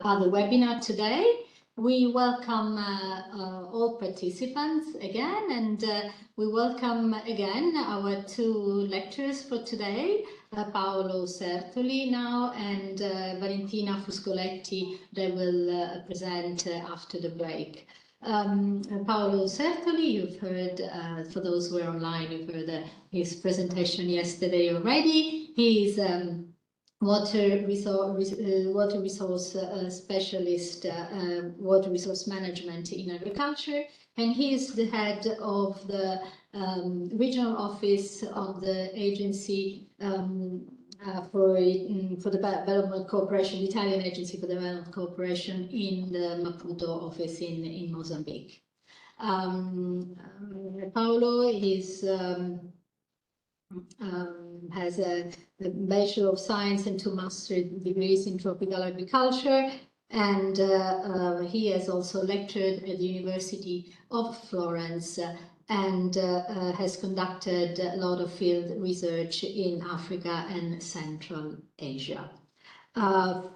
the webinar today. We welcome all participants again, and we welcome again our two lecturers for today, Paolo Sertoli now and Valentina Fuscoletti, they will present after the break. Paolo Sertoli, you've heard, for those who are online, you've heard his presentation yesterday already. He's water resource specialist, water resource management in agriculture, and he is the head of the regional office of the agency for the development cooperation, the Italian Agency for Development Cooperation in the Maputo office in Mozambique. Paolo is has a Bachelor of Science and 2 master's degrees in tropical agriculture, and he has also lectured at the University of Florence and has conducted a lot of field research in Africa and Central Asia.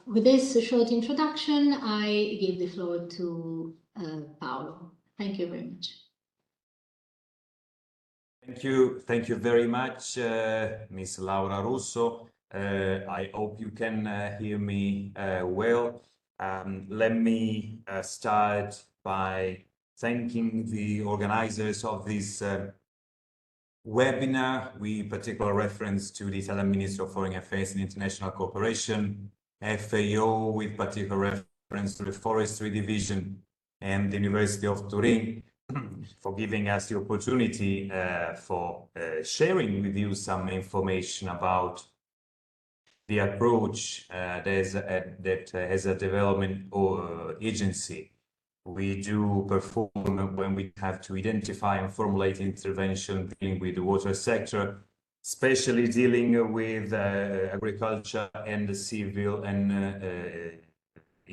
With this short introduction, I give the floor to Paolo. Thank you very much. Thank you very much, Ms. Laura Russo. I hope you can hear me well. Let me start by thanking the organizers of this webinar, with particular reference to the Italian Ministry of Foreign Affairs and International Cooperation, FAO, with particular reference to the Forestry Division, and the University of Turin, for giving us the opportunity for sharing with you some information about the approach that as a development agency we do perform when we have to identify and formulate intervention dealing with the water sector, especially dealing with agriculture and the civil and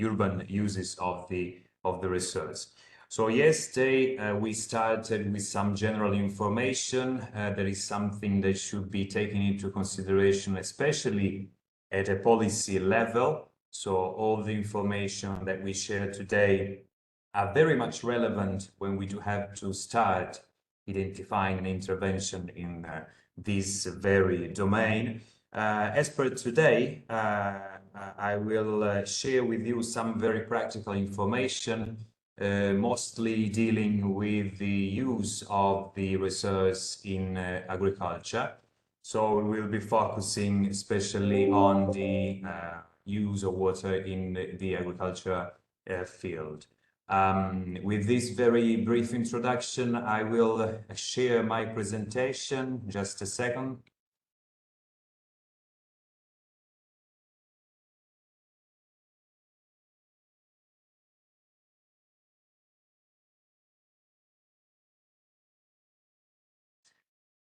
urban uses of the resource. So yesterday we started with some general information. There is something that should be taken into consideration, especially at a policy level. So all the information that we share today are very much relevant when we do have to start identifying an intervention in this very domain. As per today, I will share with you some very practical information, mostly dealing with the use of the resource in agriculture. So we will be focusing especially on the use of water in the agriculture field. With this very brief introduction, I will share my presentation. Just a second.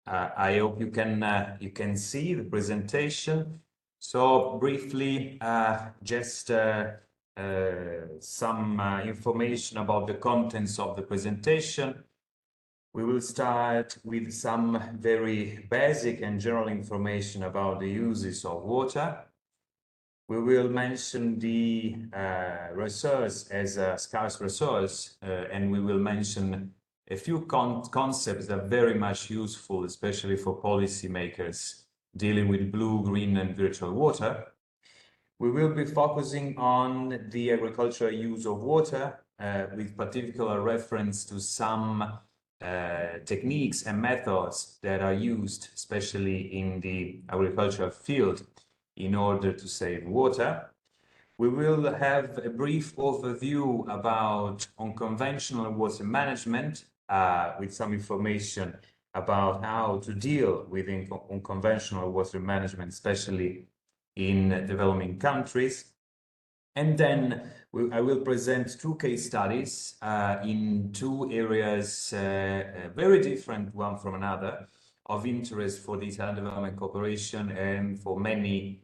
I hope you can see the presentation. So briefly, just some information about the contents of the presentation. We will start with some very basic and general information about the uses of water. We will mention the resource as a scarce resource, and we will mention a few concepts that are very much useful, especially for policymakers dealing with blue, green, and virtual water. We will be focusing on the agricultural use of water, with particular reference to some techniques and methods that are used, especially in the agricultural field, in order to save water. We will have a brief overview about unconventional water management, with some information about how to deal with unconventional water management, especially in developing countries. And then I will present 2 case studies in 2 areas, very different one from another, of interest for the Italian Development Cooperation and for many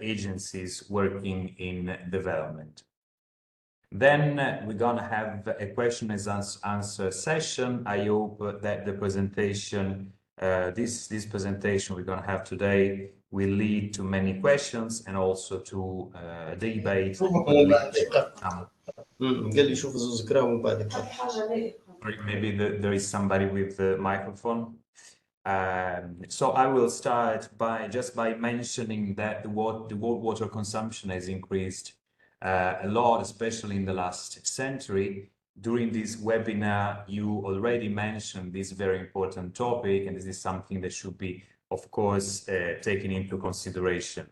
agencies working in development. Then we're gonna have a question and answer session. I hope that the presentation this presentation we're going to have today will lead to many questions and also to a debate. Maybe there is somebody with the microphone. So I will start by mentioning that the world water consumption has increased a lot, especially in the last century. During this webinar, you already mentioned this very important topic, and this is something that should be, of course, taken into consideration.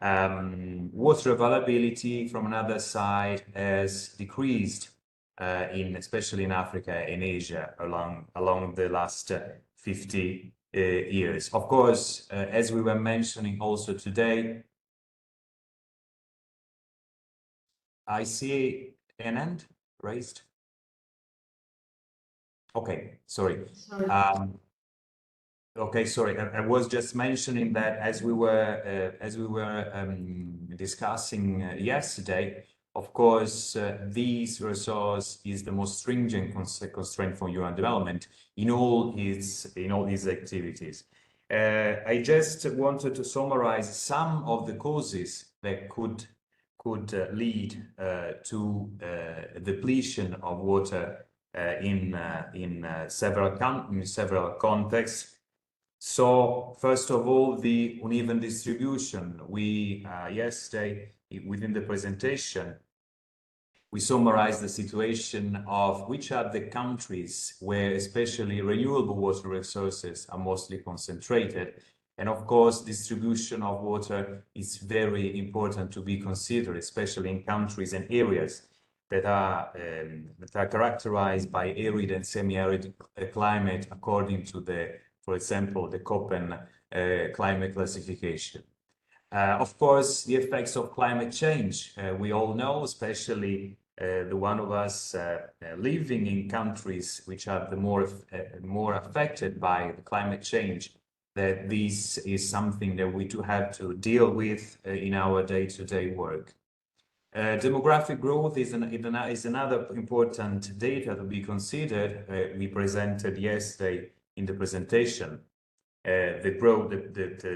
Water availability, from another side, has decreased especially in Africa and Asia along the last 50 years. Of course, as we were mentioning also today, I see an hand raised. Okay, sorry. Okay, sorry. I was just mentioning that as we were discussing yesterday. Of course, this resource is the most stringent constraint for human development in all these activities. I just wanted to summarize some of the causes that could lead to depletion of water in several contexts. So first of all, the uneven distribution. We yesterday within the presentation, we summarized the situation of which are the countries where especially renewable water resources are mostly concentrated. And of course, distribution of water is very important to be considered, especially in countries and areas that are characterized by arid and semi-arid climate according to for example, the Köppen climate classification. Of course, the effects of climate change, we all know, especially the one of us living in countries which are the more affected by the climate change, that this is something that we do have to deal with in our day-to-day work. Demographic growth is another important data to be considered. We presented yesterday in the presentation the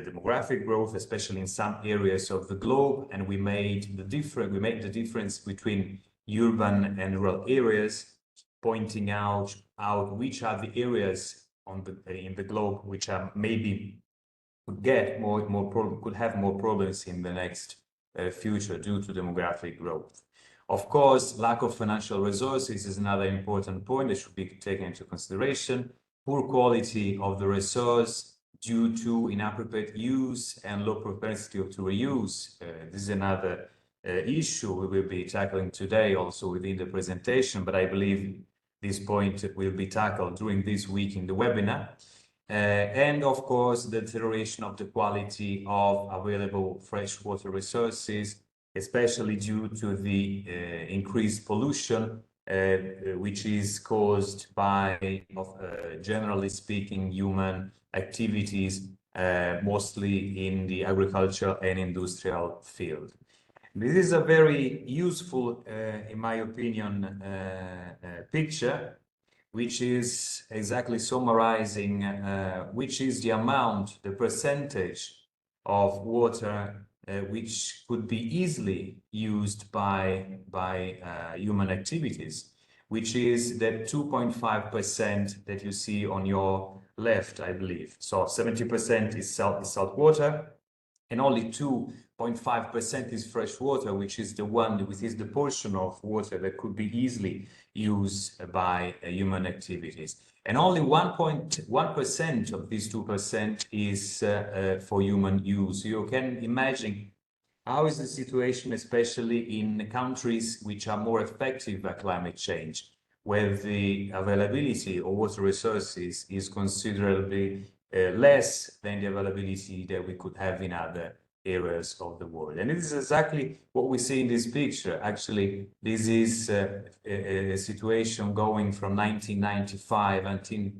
demographic growth, especially in some areas of the globe, and we made the difference between urban and rural areas, pointing out which are the areas in the globe which are maybe could have more problems in the next future due to demographic growth. Of course, lack of financial resources is another important point that should be taken into consideration. Poor quality of the resource due to inappropriate use and low propensity to reuse. This is another issue we will be tackling today also within the presentation, but I believe this point will be tackled during this week in the webinar. And of course, the deterioration of the quality of available freshwater resources, especially due to the increased pollution, which is caused by, generally speaking, human activities, mostly in the agricultural and industrial field. This is a very useful, in my opinion, picture, which is exactly summarizing which is the amount, the percentage of water which could be easily used by human activities, which is that 2.5% that you see on your left, I believe. So 70% is salt water, and only 2.5% is fresh water, which is the portion of water that could be easily used by human activities. And only 1.1% of these 2% is for human use. You can imagine how is the situation, especially in countries which are more affected by climate change, where the availability of water resources is considerably less than the availability that we could have in other areas of the world. And this is exactly what we see in this picture. Actually, this is a situation going from 1995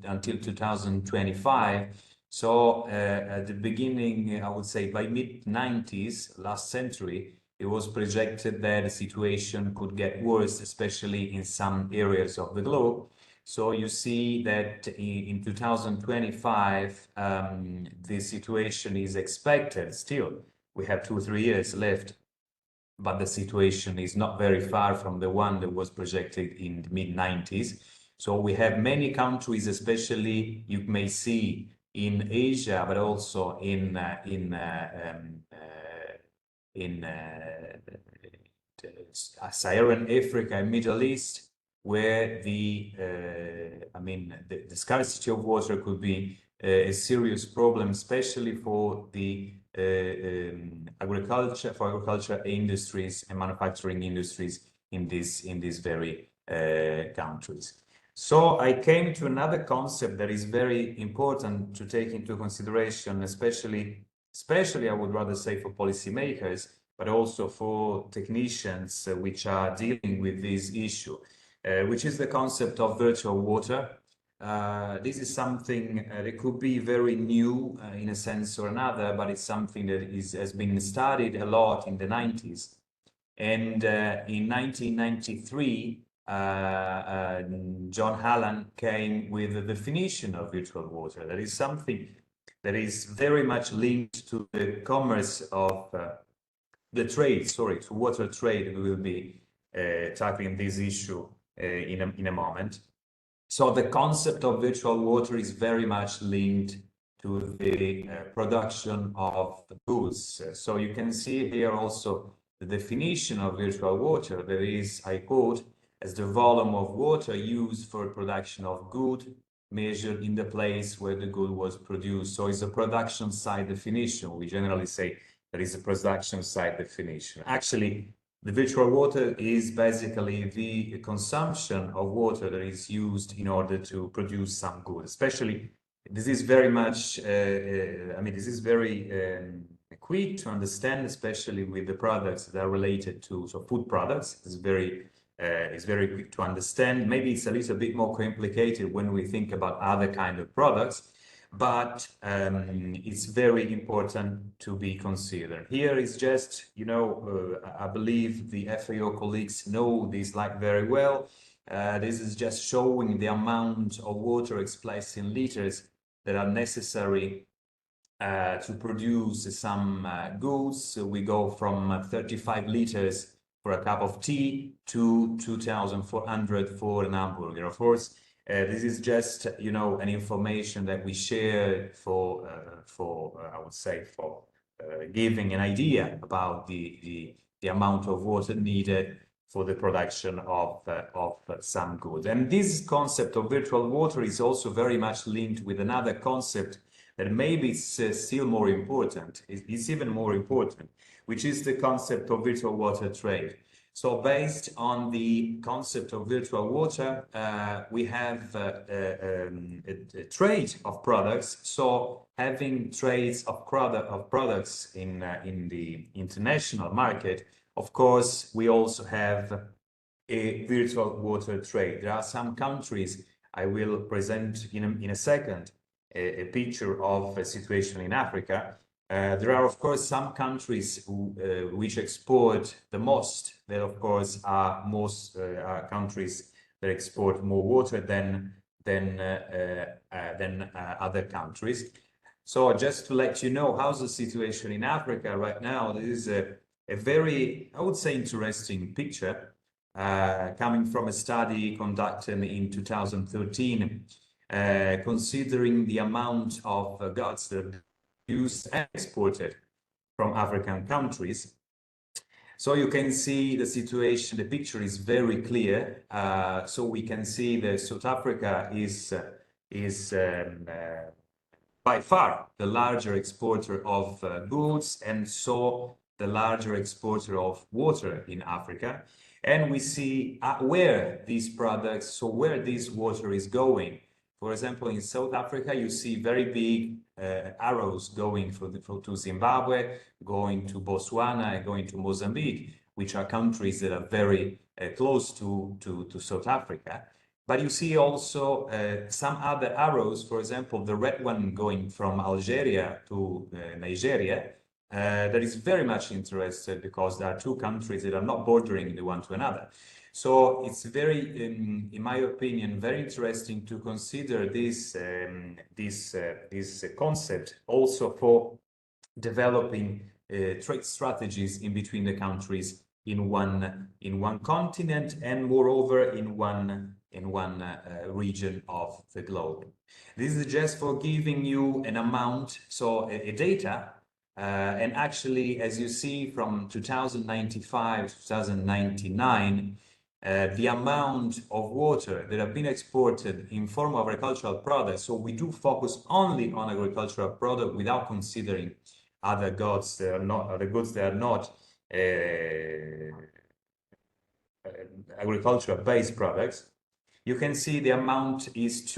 until 2025. So at the beginning, I would say by mid-90s, last century, it was projected that the situation could get worse, especially in some areas of the globe. So you see that in 2025, the situation is expected still. We have 2-3 years left, but the situation is not very far from the one that was projected in the mid-90s. So we have many countries, especially you may see in Asia, but also in Saharan Africa and Middle East, where the scarcity of water could be a serious problem, especially for the agriculture industries and manufacturing industries in these very countries. So I came to another concept that is very important to take into consideration, especially I would rather say for policymakers, but also for technicians which are dealing with this issue, which is the concept of virtual water. This is something that could be very new in a sense or another, but it's something that has been studied a lot in the 90s. And in 1993, John Hallan came with a definition of virtual water. That is something that is very much linked to the commerce of the trade, to water trade. We will be tackling this issue in a moment. So the concept of virtual water is very much linked to the production of goods. So you can see here also the definition of virtual water. That is, I quote, as the volume of water used for production of good measured in the place where the good was produced. So it's a production side definition. We generally say there is a production side definition. Actually, the virtual water is basically the consumption of water that is used in order to produce some good. Especially, this is very much, this is very quick to understand, especially with the products that are related to food products. It's very quick to understand. Maybe it's a little bit more complicated when we think about other kind of products, but it's very important to be considered. Here is just, I believe the FAO colleagues know this very well. This is just showing the amount of water expressed in liters that are necessary to produce some goods. So we go from 35 liters for a cup of tea to 2,400 for an hamburger. Of course, this is just, an information that we share for giving an idea about the amount of water needed for the production of some goods. And this concept of virtual water is also very much linked with another concept that maybe is still more important. It's even more important, which is the concept of virtual water trade. So based on the concept of virtual water, we have a trade of products. So having trades of products in the international market, of course, we also have a virtual water trade. There are some countries, I will present in a second, a picture of a situation in Africa. There are, of course, some countries which export the most. There, of course, are countries that export more water than other countries. So just to let you know how's the situation in Africa right now, this is a very, I would say, interesting picture coming from a study conducted in 2013, considering the amount of goods that are used and exported from African countries. So you can see the situation, the picture is very clear. So we can see that South Africa is by far the larger exporter of goods, and so the larger exporter of water in Africa. And we see where these products, where this water is going. For example, in South Africa, you see very big arrows going to Zimbabwe, going to Botswana, and going to Mozambique, which are countries that are very close to South Africa. But you see also some other arrows, for example, the red one going from Algeria to Nigeria, that is very much interested because there are two countries that are not bordering the one to another. So it's very, in my opinion, very interesting to consider this concept also for developing trade strategies in between the countries in one continent, and moreover in one region of the globe. This is just for giving you an amount, so a data, and actually, as you see, from 2095 to 2099, the amount of water that have been exported in form of agricultural products. So we do focus only on agricultural product without considering other goods that are not agricultural based products. You can see the amount is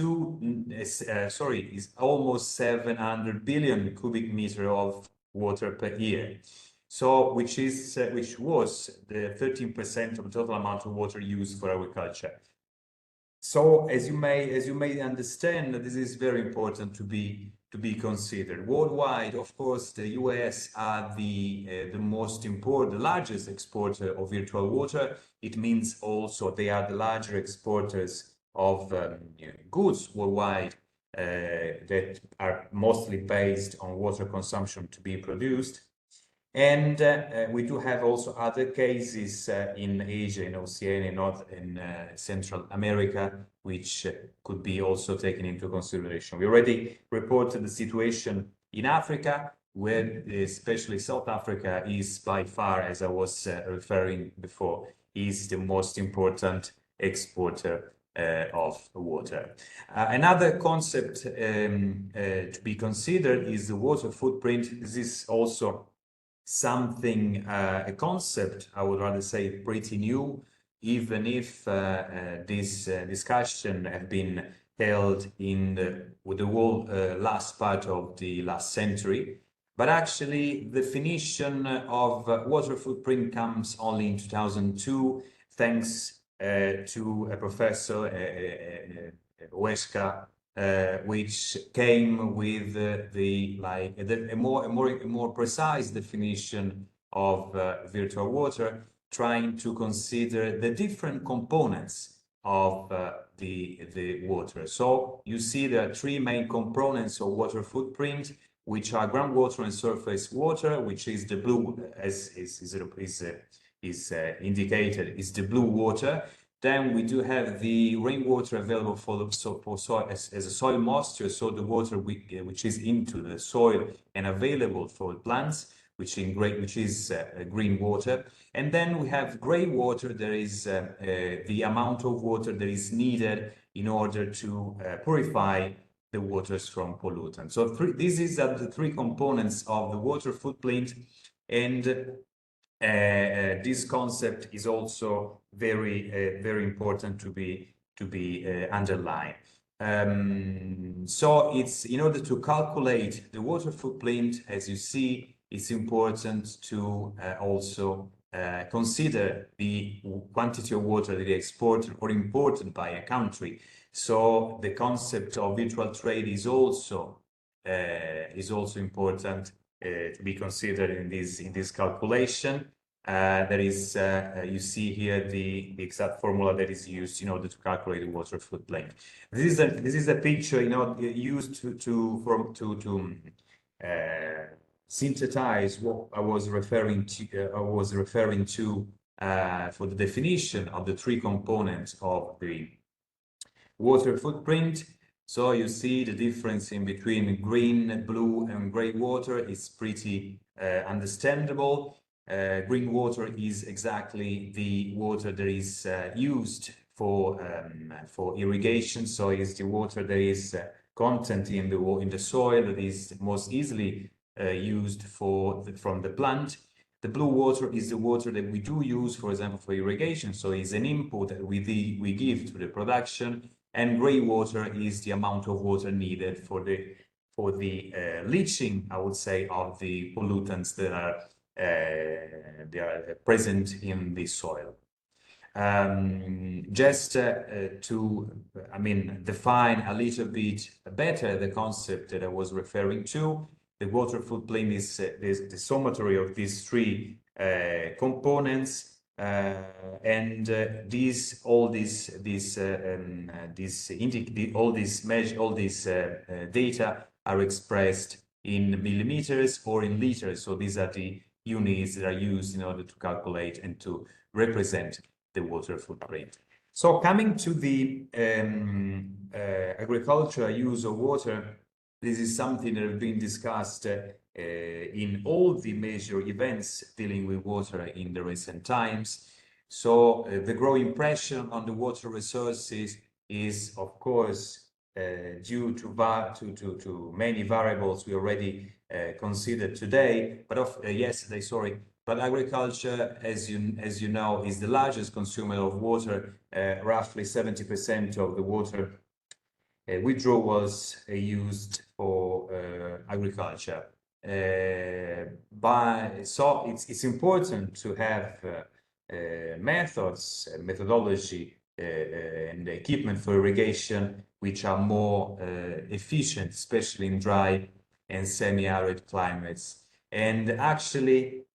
almost 700 billion cubic meter of water per year. So which was the 13% of the total amount of water used for agriculture. So as you may understand, this is very important to be considered. Worldwide, of course, the US are the largest exporter of virtual water. It means also they are the larger exporters of goods worldwide that are mostly based on water consumption to be produced. And we do have also other cases in Asia, in Oceania, North and Central America, which could be also taken into consideration. We already reported the situation in Africa, where especially South Africa is by far, as I was referring before, is the most important exporter of water. Another concept to be considered is the water footprint. This is also something, a concept, I would rather say, pretty new, even if this discussion have been held with the whole last part of the last century. But actually, the definition of water footprint comes only in 2002, thanks to a professor, Weska, which came with a more precise definition of virtual water, trying to consider the different components of the water. So you see there are three main components of water footprint, which are groundwater and surface water, which is the blue, as is indicated, is the blue water. Then we do have the rainwater available for soil as a soil moisture, so the water which is into the soil and available for plants, which is green water. And then we have gray water. There is the amount of water that is needed in order to purify the waters from pollutants. So these are the three components of the water footprint, and this concept is also very important to be underlined. So it's in order to calculate the water footprint, as you see, it's important to also consider the quantity of water that is exported or imported by a country. So the concept of virtual trade is also important to be considered in this calculation. There is you see here the exact formula that is used in order to calculate the water footprint. This is a picture, used to synthesize what I was referring to for the definition of the three components of the water footprint. So you see the difference in between green, blue, and gray water is pretty understandable. Green water is exactly the water that is used for irrigation. So it's the water that is content in the soil that is most easily used from the plant. The blue water is the water that we do use, for example, for irrigation. So it's an input that we give to the production. And gray water is the amount of water needed for the leaching, I would say, of the pollutants that are present in the soil. Just to define a little bit better the concept that I was referring to, The water footprint is the summatory of these three components, and all these data are expressed in millimeters or in liters. So these are the units that are used in order to calculate and to represent the water footprint. So coming to the agricultural use of water, this is something that has been discussed in all the major events dealing with water in the recent times. So the growing pressure on the water resources is, of course, due to many variables we already considered today, but yesterday, sorry. But agriculture, as you know, is the largest consumer of water. Roughly 70% of the water withdrawals used for agriculture. So it's important to have methodology and equipment for irrigation which are more efficient, especially in dry and semi-arid climates. And actually,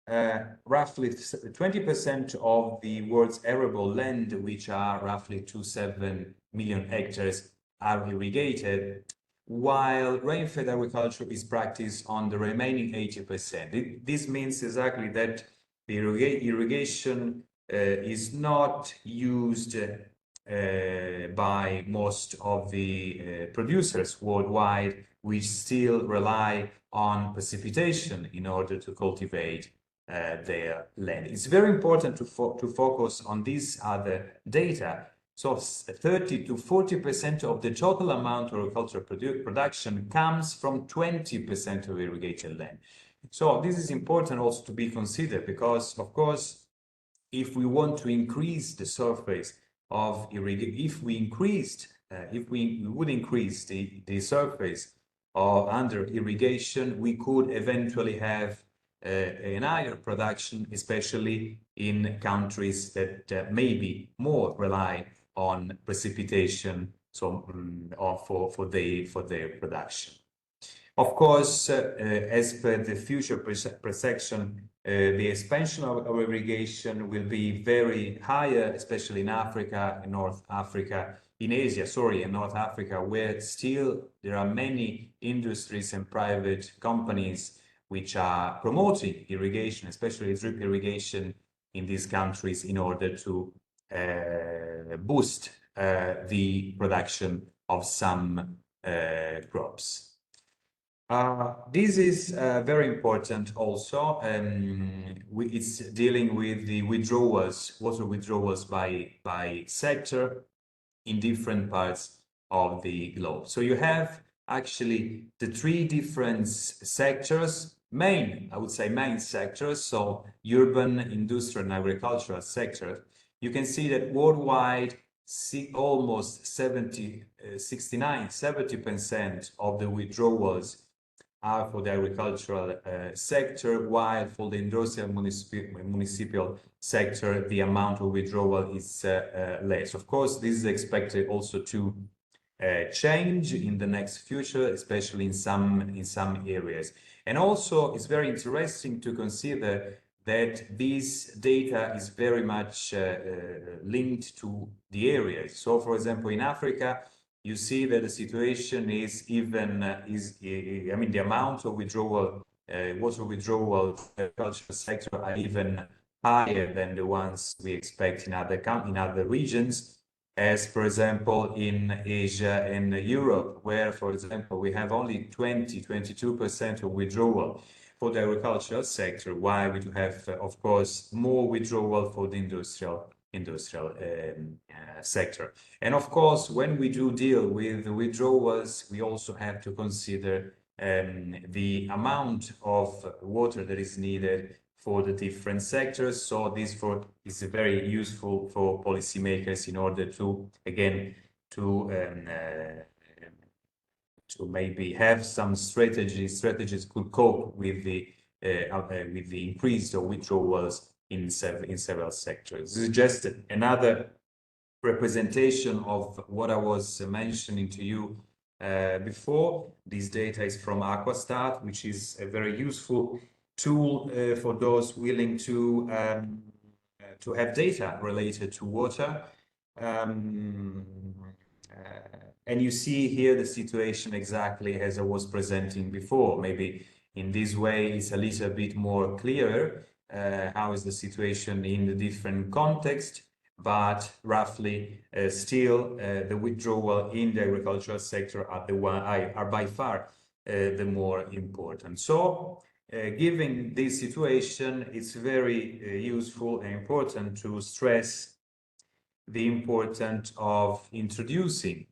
roughly 20% of the world's arable land, which are roughly 27 million hectares, are irrigated, while rain-fed agriculture is practiced on the remaining 80%. This means exactly that the irrigation is not used by most of the producers worldwide, which still rely on precipitation in order to cultivate their land. It's very important to focus on these other data. So 30 to 40% of the total amount of agricultural production comes from 20% of irrigated land. So this is important also to be considered, because of course, if we want to increase the surface of irrigation, if we would increase the surface under irrigation, we could eventually have a higher production, especially in countries that maybe more rely on precipitation, so for their production. Of course, as per the future projection, the expansion of irrigation will be very higher, especially in Africa, in North Africa, in Asia, sorry, in North Africa, where still there are many industries and private companies which are promoting irrigation, especially drip irrigation in these countries, in order to boost the production of some crops. This is very important also. It's dealing with the withdrawals, water withdrawals by sector in different parts of the globe. So you have actually the three different sectors, I would say main sectors, so urban, industrial, and agricultural sector. You can see that worldwide, almost 70% of the withdrawals are for the agricultural sector, while for the industrial municipal sector, the amount of withdrawal is less. Of course, this is expected also to change in the next future, especially in some areas. And also, it's very interesting to consider that this data is very much linked to the areas. So, for example, in Africa, you see that the situation is even, the amount of withdrawal, water withdrawal agricultural sector are even higher than the ones we expect in other regions, as for example in Asia and Europe, where, for example, we have only 22% of withdrawal for the agricultural sector, while we do have, of course, more withdrawal for the industrial sector. And of course, when we do deal with the withdrawals, we also have to consider the amount of water that is needed for the different sectors. So this is very useful for policymakers in order to, again, to maybe have some strategies could cope with the increase of withdrawals in several sectors. This is just another representation of what I was mentioning to you before. This data is from Aquastat, which is a very useful tool for those willing to have data related to water. And you see here the situation exactly as I was presenting before. Maybe in this way it's a little bit more clear how is the situation in the different context, but roughly still the withdrawal in the agricultural sector are by far the more important. So given this situation, it's very useful and important to stress the importance of introducing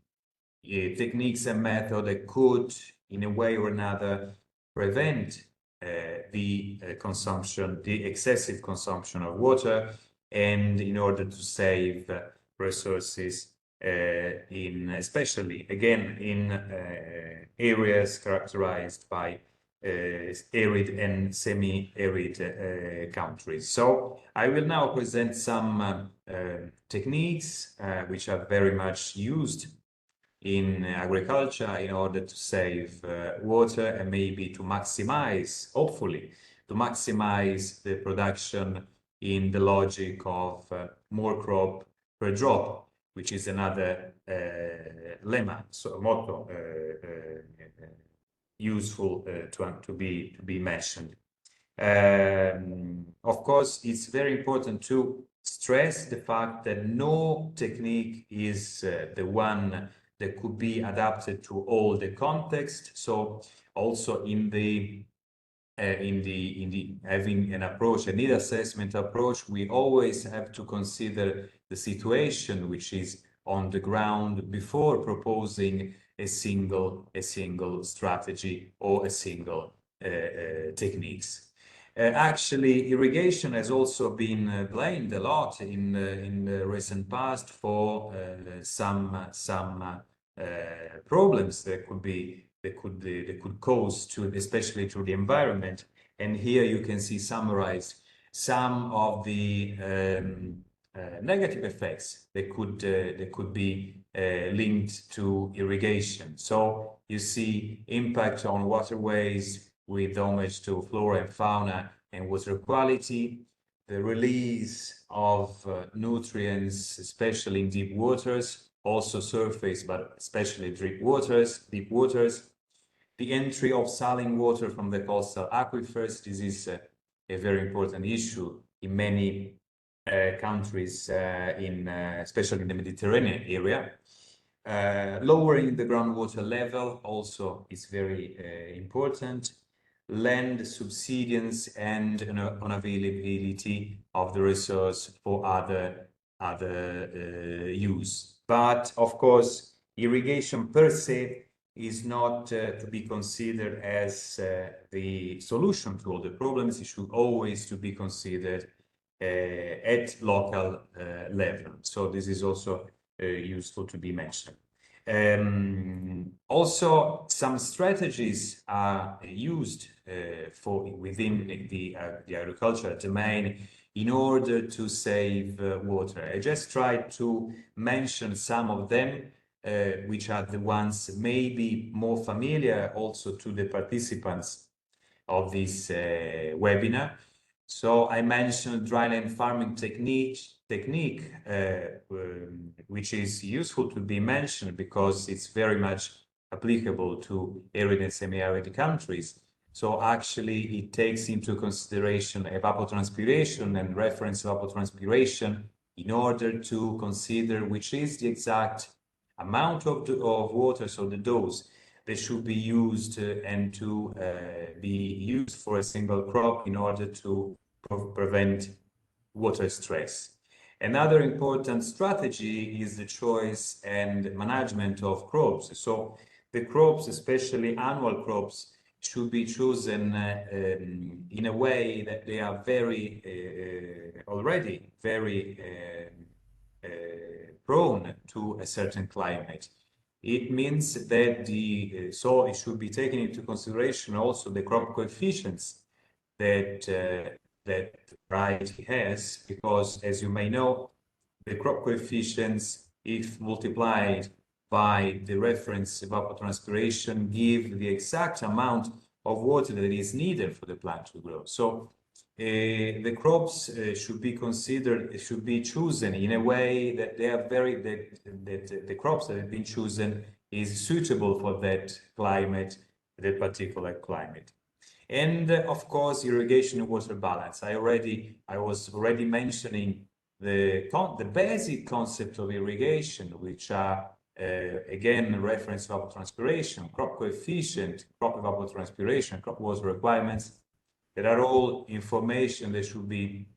techniques and methods that could, in a way or another, prevent the consumption, the excessive consumption of water, and in order to save resources especially again in areas characterized by arid and semi-arid countries. So I will now present some techniques which are very much used in agriculture in order to save water and maybe to maximize, hopefully, to maximize the production in the logic of more crop per drop, which is another lemma, so motto useful to be mentioned. Of course, it's very important to stress the fact that no technique is the one that could be adapted to all the context. So also in the having an approach, a need assessment approach, we always have to consider the situation which is on the ground before proposing a single strategy or a single techniques. Actually, irrigation has also been blamed a lot in the recent past for some problems that could cause to, especially to the environment. And here you can see summarized some of the negative effects that could be linked to irrigation. So you see impact on waterways with damage to flora and fauna and water quality, the release of nutrients, especially in deep waters, also surface, but especially deep waters, the entry of saline water from the coastal aquifers. This is a very important issue in many countries, especially in the Mediterranean area. Lowering the groundwater level also is very important. Land subsidence and unavailability of the resource for other use. But of course, irrigation per se is not to be considered as the solution to all the problems. It should always to be considered at local level. So this is also useful to be mentioned. Also, some strategies are used within the agricultural domain in order to save water. I just tried to mention some of them, which are the ones maybe more familiar also to the participants of this webinar. So I mentioned dryland farming technique, which is useful to be mentioned because it's very much applicable to arid and semi-arid countries. So actually it takes into consideration evapotranspiration and reference evapotranspiration in order to consider which is the exact amount of water, so the dose that should be used and to be used for a single crop in order to prevent water stress. Another important strategy is the choice and management of crops. So the crops, especially annual crops, should be chosen in a way that they are already very prone to a certain climate. It means that so it should be taken into consideration also the crop coefficients that variety has, because as you may know, the crop coefficients, if multiplied by the reference evapotranspiration give the exact amount of water that is needed for the plant to grow. So the crops should be considered, should be chosen in a way that they are that the crops that have been chosen is suitable for that climate, that particular climate. And of course, irrigation and water balance. I was already mentioning the basic concept of irrigation, which are again reference evapotranspiration, crop coefficient, crop evapotranspiration, crop water requirements. That are all information that should be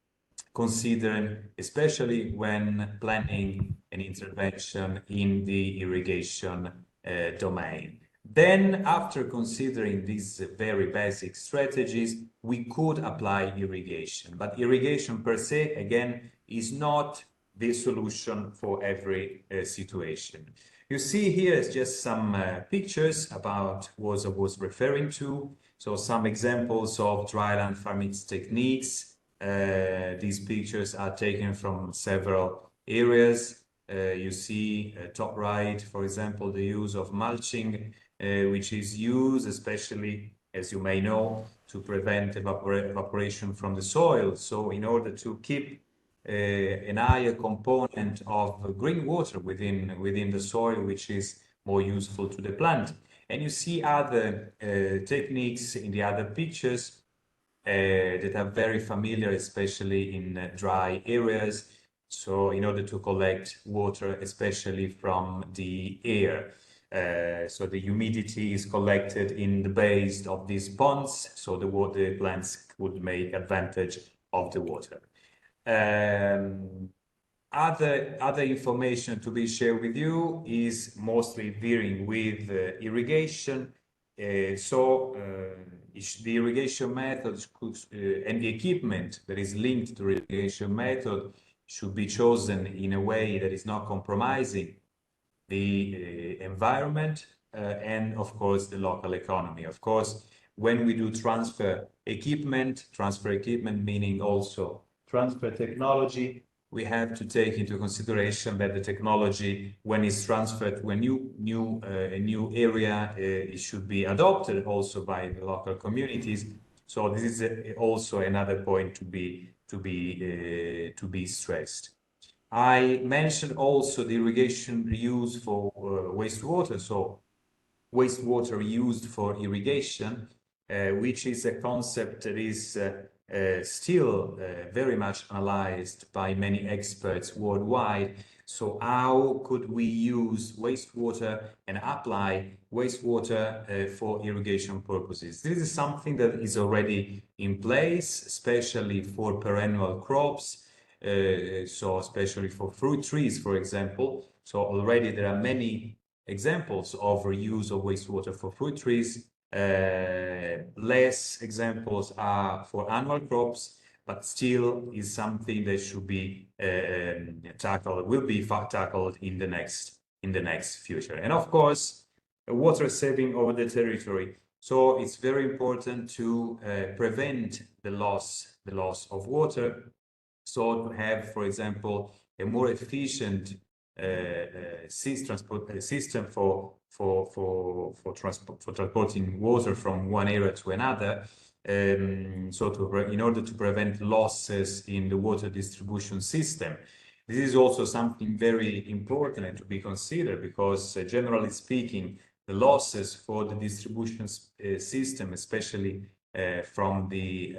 considered, especially when planning an intervention in the irrigation domain. Then, after considering these very basic strategies, we could apply irrigation. But irrigation per se, again, is not the solution for every situation. You see here is just some pictures about what I was referring to. So some examples of dryland farming techniques. These pictures are taken from several areas. You see top right, for example, the use of mulching, which is used especially, as you may know, to prevent evaporation from the soil. So in order to keep an higher component of green water within the soil, which is more useful to the plant. And you see other techniques in the other pictures that are very familiar, especially in dry areas. So in order to collect water, especially from the air. So the humidity is collected in the base of these ponds, so the plants would make advantage of the water. Other information to be shared with you is mostly dealing with irrigation. The irrigation method and the equipment that is linked to the irrigation method should be chosen in a way that is not compromising the environment and, of course, the local economy. Of course, when we do transfer equipment meaning also transfer technology, we have to take into consideration that the technology, when it's transferred to a new area, it should be adopted also by the local communities. So this is also another point to be stressed. I mentioned also the irrigation used for wastewater. So wastewater used for irrigation, which is a concept that is still very much analyzed by many experts worldwide. So how could we use wastewater and apply wastewater for irrigation purposes? This is something that is already in place, especially for perennial crops. So especially for fruit trees, for example. So already there are many examples of reuse of wastewater for fruit trees. Less examples are for annual crops, but still is something that should be tackled, will be tackled in the next future. And of course, water saving over the territory. So it's very important to prevent the loss of water. So to have, for example, a more efficient system for transporting water from one area to another. In order to prevent losses in the water distribution system. This is also something very important and to be considered because generally speaking, the losses for the distribution system, especially from the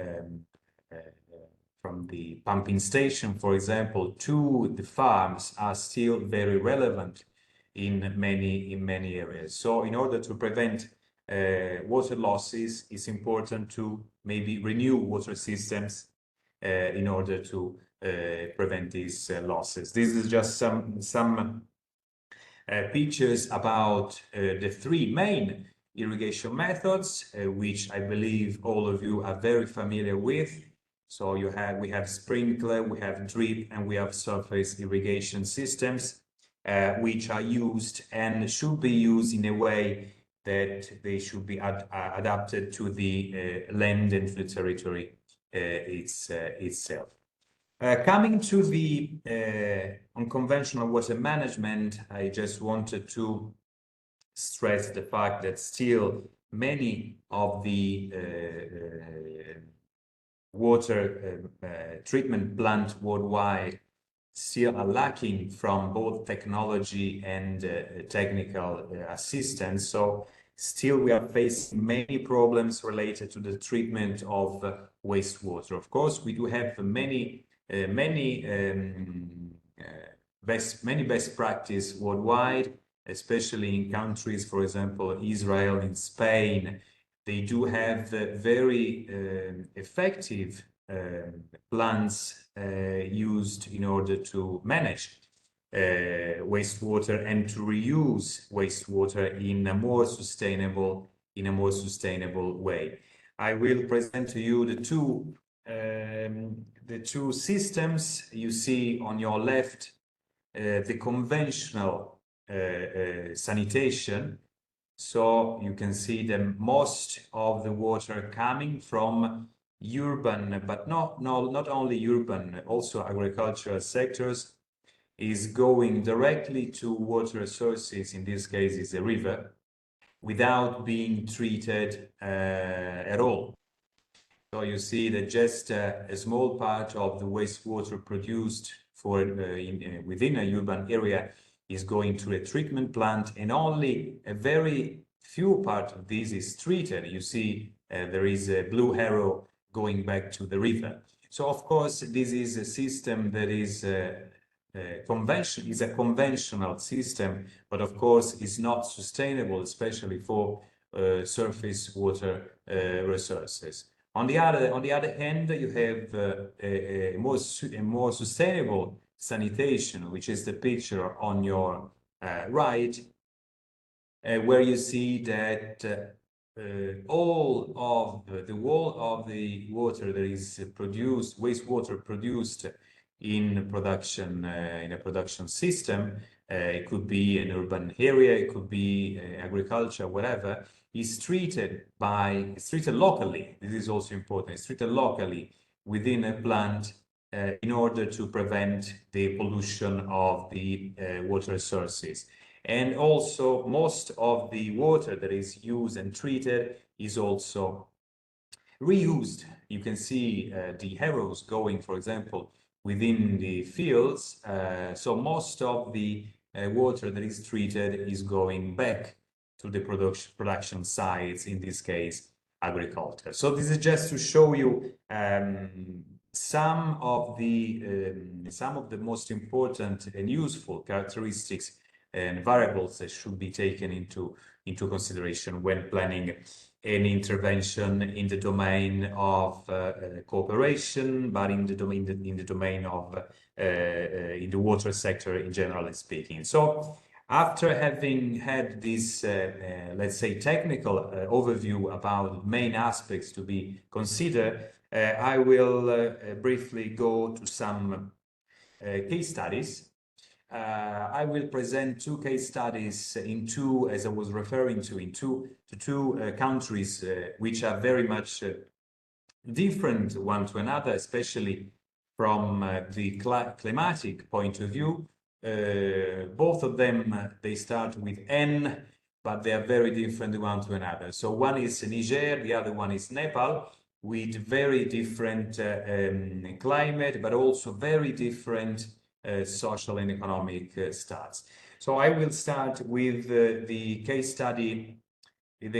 pumping station, for example, to the farms are still very relevant in many areas. So in order to prevent water losses, it's important to maybe renew water systems in order to prevent these losses. This is just some pictures about the three main irrigation methods, which I believe all of you are very familiar with. So we have sprinkler, we have drip, and we have surface irrigation systems, which are used and should be used in a way that they should be adapted to the land and to the territory itself. Coming to the conventional water management, I just wanted to stress the fact that still many of the water treatment plants worldwide still are lacking from both technology and technical assistance. So still we are facing many problems related to the treatment of wastewater. Of course, we do have many best practice worldwide, especially in countries, for example, Israel and Spain. They do have very effective plants used in order to manage wastewater and to reuse wastewater in a more sustainable way. I will present to you the two systems you see on your left. The conventional sanitation. So you can see that most of the water coming from urban, but not only urban, also agricultural sectors, is going directly to water sources, in this case is a river, without being treated at all. So you see that just a small part of the wastewater produced within a urban area is going to a treatment plant, and only a very few part of this is treated. You see there is a blue arrow going back to the river. So of course this is a system that is a conventional system, but of course is not sustainable, especially for surface water resources. On the other hand, you have a more sustainable sanitation, which is the picture on your right, where you see that all of the water that is produced, wastewater produced in a production system, it could be an urban area, it could be agriculture, whatever, is treated locally. This is also important. It's treated locally within a plant in order to prevent the pollution of the water sources. And also most of the water that is used and treated is also reused. You can see the arrows going, for example, within the fields. So most of the water that is treated is going back to the production sites, in this case, agriculture. So this is just to show you some of the most important and useful characteristics and variables that should be taken into consideration when planning an intervention in the domain of cooperation, but in the domain of in the water sector in generally speaking. So after having had this, let's say, technical overview about main aspects to be considered, I will briefly go to some case studies. I will present two case studies as I was referring to, in two countries which are very much different one to another, especially from the climatic point of view. Both of them, they start with N, but they are very different one to another. So one is Niger, the other one is Nepal, with very different climate, but also very different social and economic stats. So I will start with the case study in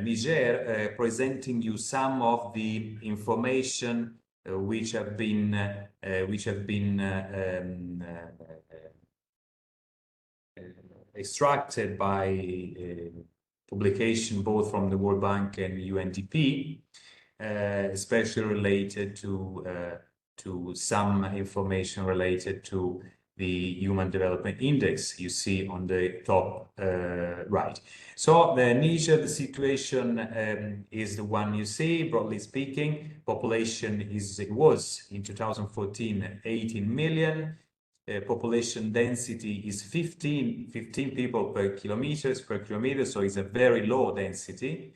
Niger, presenting you some of the information which have been extracted by publication both from the World Bank and UNDP, especially related to some information related to the Human Development Index you see on the top right. So the Niger, the situation is the one you see, broadly speaking. Population was in 2014 18 million. Population density is 15 people per kilometer, so it's a very low density.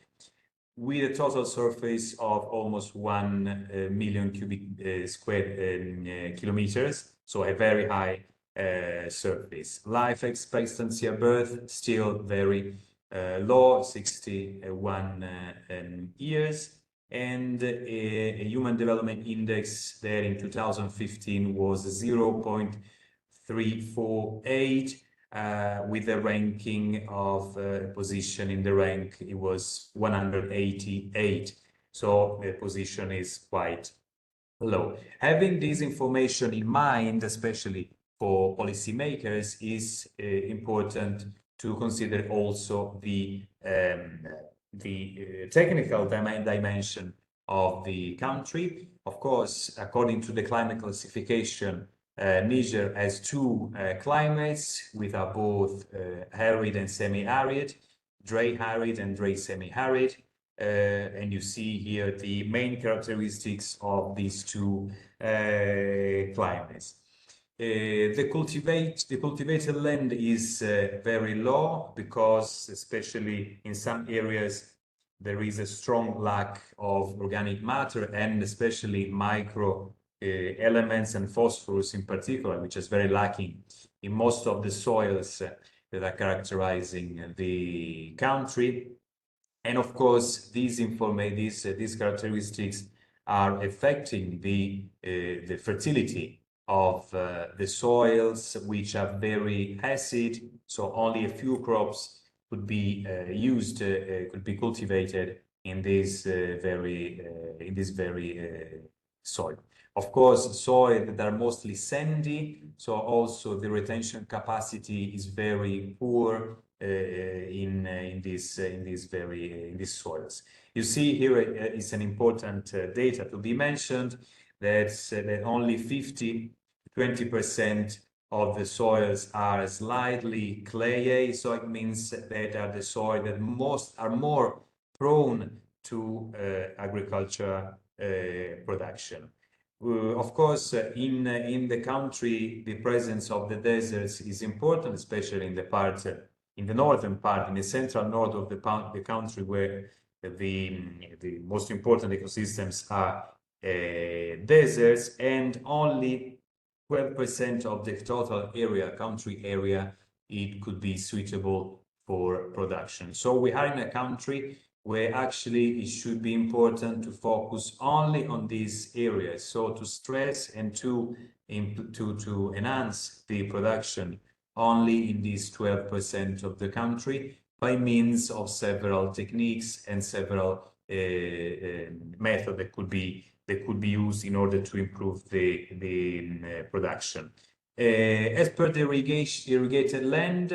with a total surface of almost 1 million cubic square kilometers, so a very high surface. Life expectancy at birth still very low, 61 years, and a human development index there in 2015 was 0.348. With a ranking of position in the rank, it was 188. So the position is quite low. Having this information in mind, especially for policymakers, is important to consider also the technical dimension of the country. Of course, according to the climate classification, Niger has two climates, which are both arid and semi-arid, dry arid and dry semi-arid. And you see here the main characteristics of these two climates. The cultivated land is very low because, especially in some areas, there is a strong lack of organic matter and especially micro elements and phosphorus in particular, which is very lacking in most of the soils that are characterizing the country. And of course, these characteristics are affecting the fertility of the soils, which are very acid. So only a few crops could be could be cultivated in this very soil. Of course, soil that are mostly sandy, so also the retention capacity is very poor in these soils. You see here is an important data to be mentioned, that only 20% of the soils are slightly clayey, so it means that are the soil that are more prone to agriculture production. Of course, in the country, the presence of the deserts is important, especially in the northern part, in the central north of the country, where the most important ecosystems are deserts, and only 12% of the total country area, it could be suitable for production. So we are in a country where actually it should be important to focus only on these areas. So to stress and to enhance the production only in these 12% of the country by means of several techniques and several methods that could be used in order to improve the production. As per the irrigated land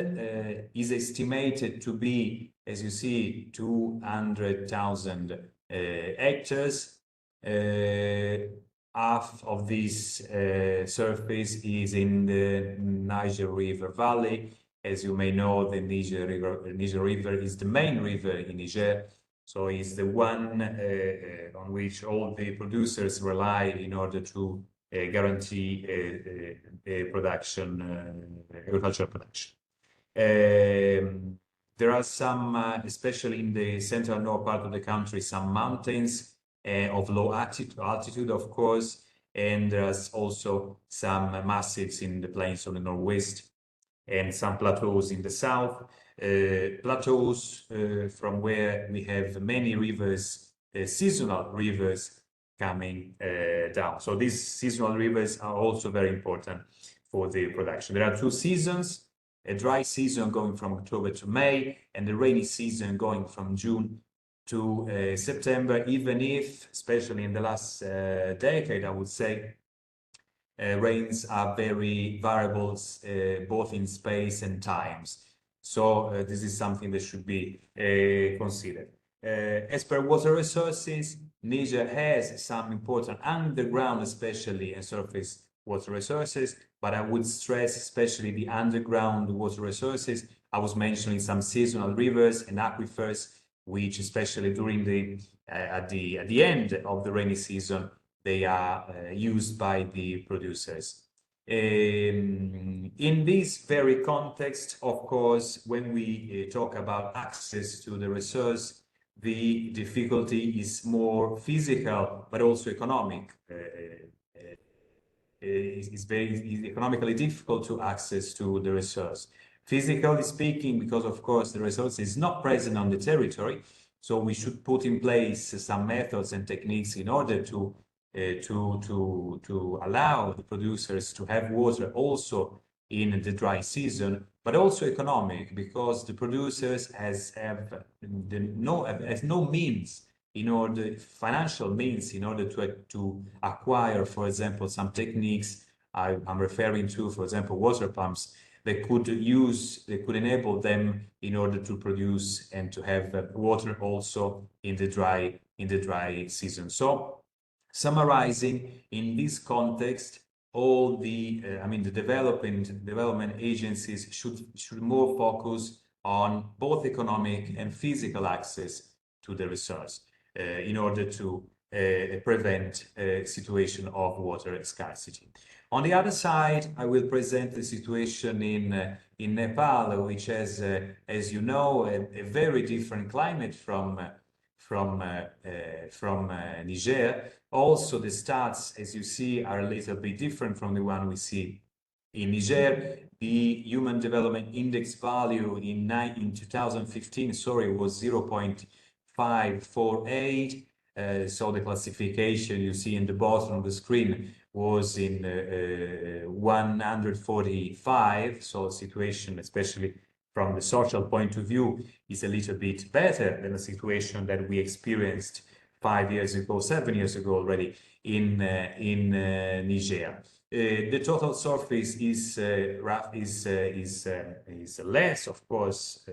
is estimated to be, as you see, 200,000 hectares. Half of this surface is in the Niger River Valley. As you may know, the Niger River is the main river in Niger. So it's the one on which all the producers rely in order to guarantee agricultural production. There are some, especially in the central north part of the country, some mountains of low altitude, of course, and there's also some massives in the plains of the northwest and some plateaus in the south. Plateaus from where we have many rivers, seasonal rivers coming down. So these seasonal rivers are also very important for the production. There are two seasons, a dry season going from October to May, and the rainy season going from June to September, even if, especially in the last decade, I would say, rains are very variable, both in space and times. So this is something that should be considered. As per water resources, Niger has some important underground, especially, and surface water resources, but I would stress especially the underground water resources. I was mentioning some seasonal rivers and aquifers, which especially during at the end of the rainy season, they are used by the producers. In this very context, of course, when we talk about access to the resource, the difficulty is more physical, but also economic. Is economically difficult to access to the resource. Physically speaking, because of course the resource is not present on the territory, so we should put in place some methods and techniques in order to allow the producers to have water also in the dry season, but also economic, because the producers have no means in order, financial means in order to acquire, for example, some techniques I'm referring to, for example, water pumps, they could enable them in order to produce and to have water also in the dry season. So summarizing, in this context, all the the development agencies should more focus on both economic and physical access to the resource in order to prevent a situation of water scarcity. On the other side, I will present the situation in Nepal, which has, as you know, a very different climate from Niger. Also, the stats, as you see, are a little bit different from the one we see in Niger. The Human Development Index value in 2015, was 0.548. So the classification you see in the bottom of the screen was in 145. So situation, especially from the social point of view, is a little bit better than the situation that we experienced 5 years ago, 7 years ago already in Niger. The total surface is less, of course,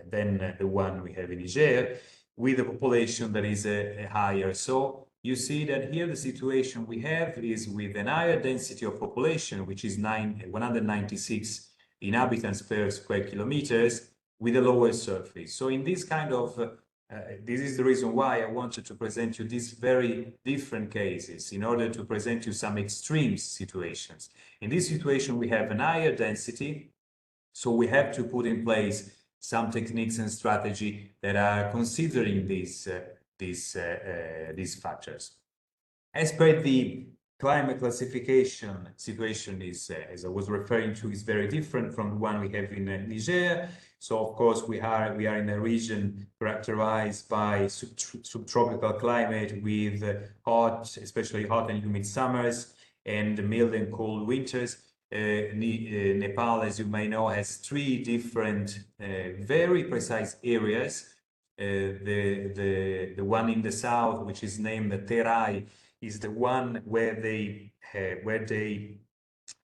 than the one we have in Niger, with a population that is higher. So you see that here the situation we have is with an higher density of population, which is 196 inhabitants per square kilometers, with a lower surface. So in this kind of this is the reason why I wanted to present you these very different cases, in order to present you some extreme situations. In this situation, we have an higher density, so we have to put in place some techniques and strategy that are considering these factors. As per the climate classification, situation is, as I was referring to, is very different from the one we have in Niger. So of course we are in a region characterized by subtropical climate with hot, especially hot and humid summers, and mild and cold winters. Nepal, as you may know, has 3 different very precise areas. The one in the south, which is named the Terai, is the one where they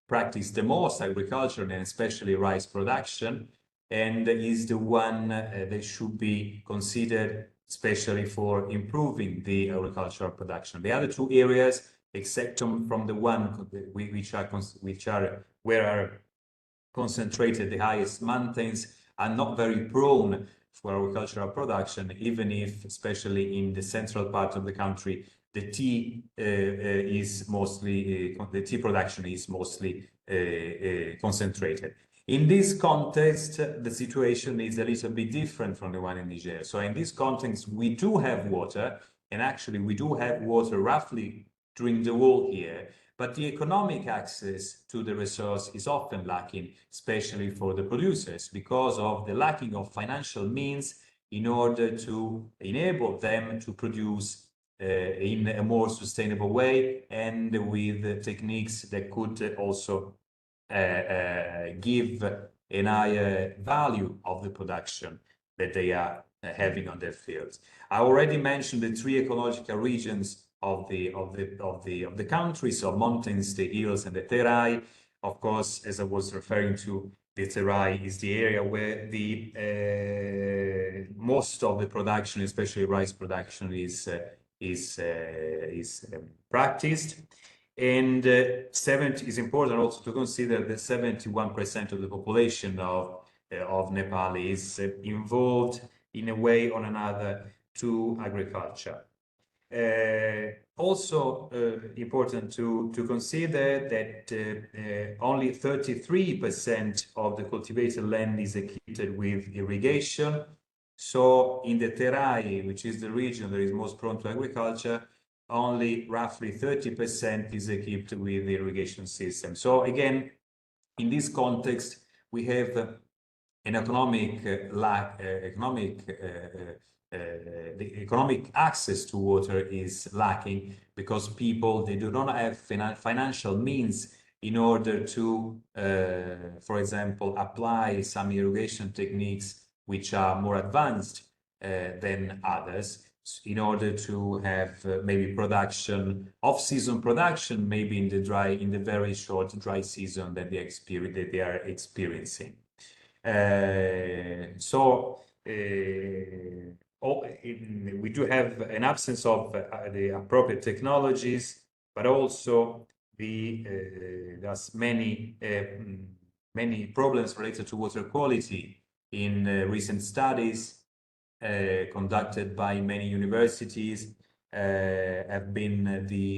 practice the most agriculture, and especially rice production, and is the one that should be considered especially for improving the agricultural production. The other 2 areas, except from the one where are concentrated the highest mountains, are not very prone for agricultural production, even if, especially in the central part of the country, the tea production is mostly concentrated. In this context, the situation is a little bit different from the one in Niger. So in this context, we do have water, and actually we do have water roughly during the whole year, but the economic access to the resource is often lacking, especially for the producers, because of the lacking of financial means in order to enable them to produce in a more sustainable way, and with techniques that could also give an higher value of the production that they are having on their fields. I already mentioned the 3 ecological regions of the country, so mountains, the hills, and the Terai. Of course, as I was referring to, the Terai is the area where the most of the production, especially rice production, is practiced. And is important also to consider that 71% of the population of Nepal is involved in a way or another to agriculture. Also important to consider that only 33% of the cultivated land is equipped with irrigation, So in the Terai, which is the region that is most prone to agriculture, only roughly 30% is equipped with the irrigation system. So again, in this context, we have an economic the economic access to water is lacking because people, they do not have financial means in order to, for example, apply some irrigation techniques which are more advanced than others, in order to have maybe production, off-season production, maybe in the very short dry season that they are experiencing. We do have an absence of the appropriate technologies, but also there's many problems related to water quality in recent studies conducted by many universities. Have been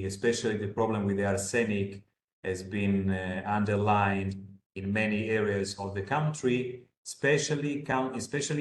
especially the problem with the arsenic has been underlined in many areas of the country, especially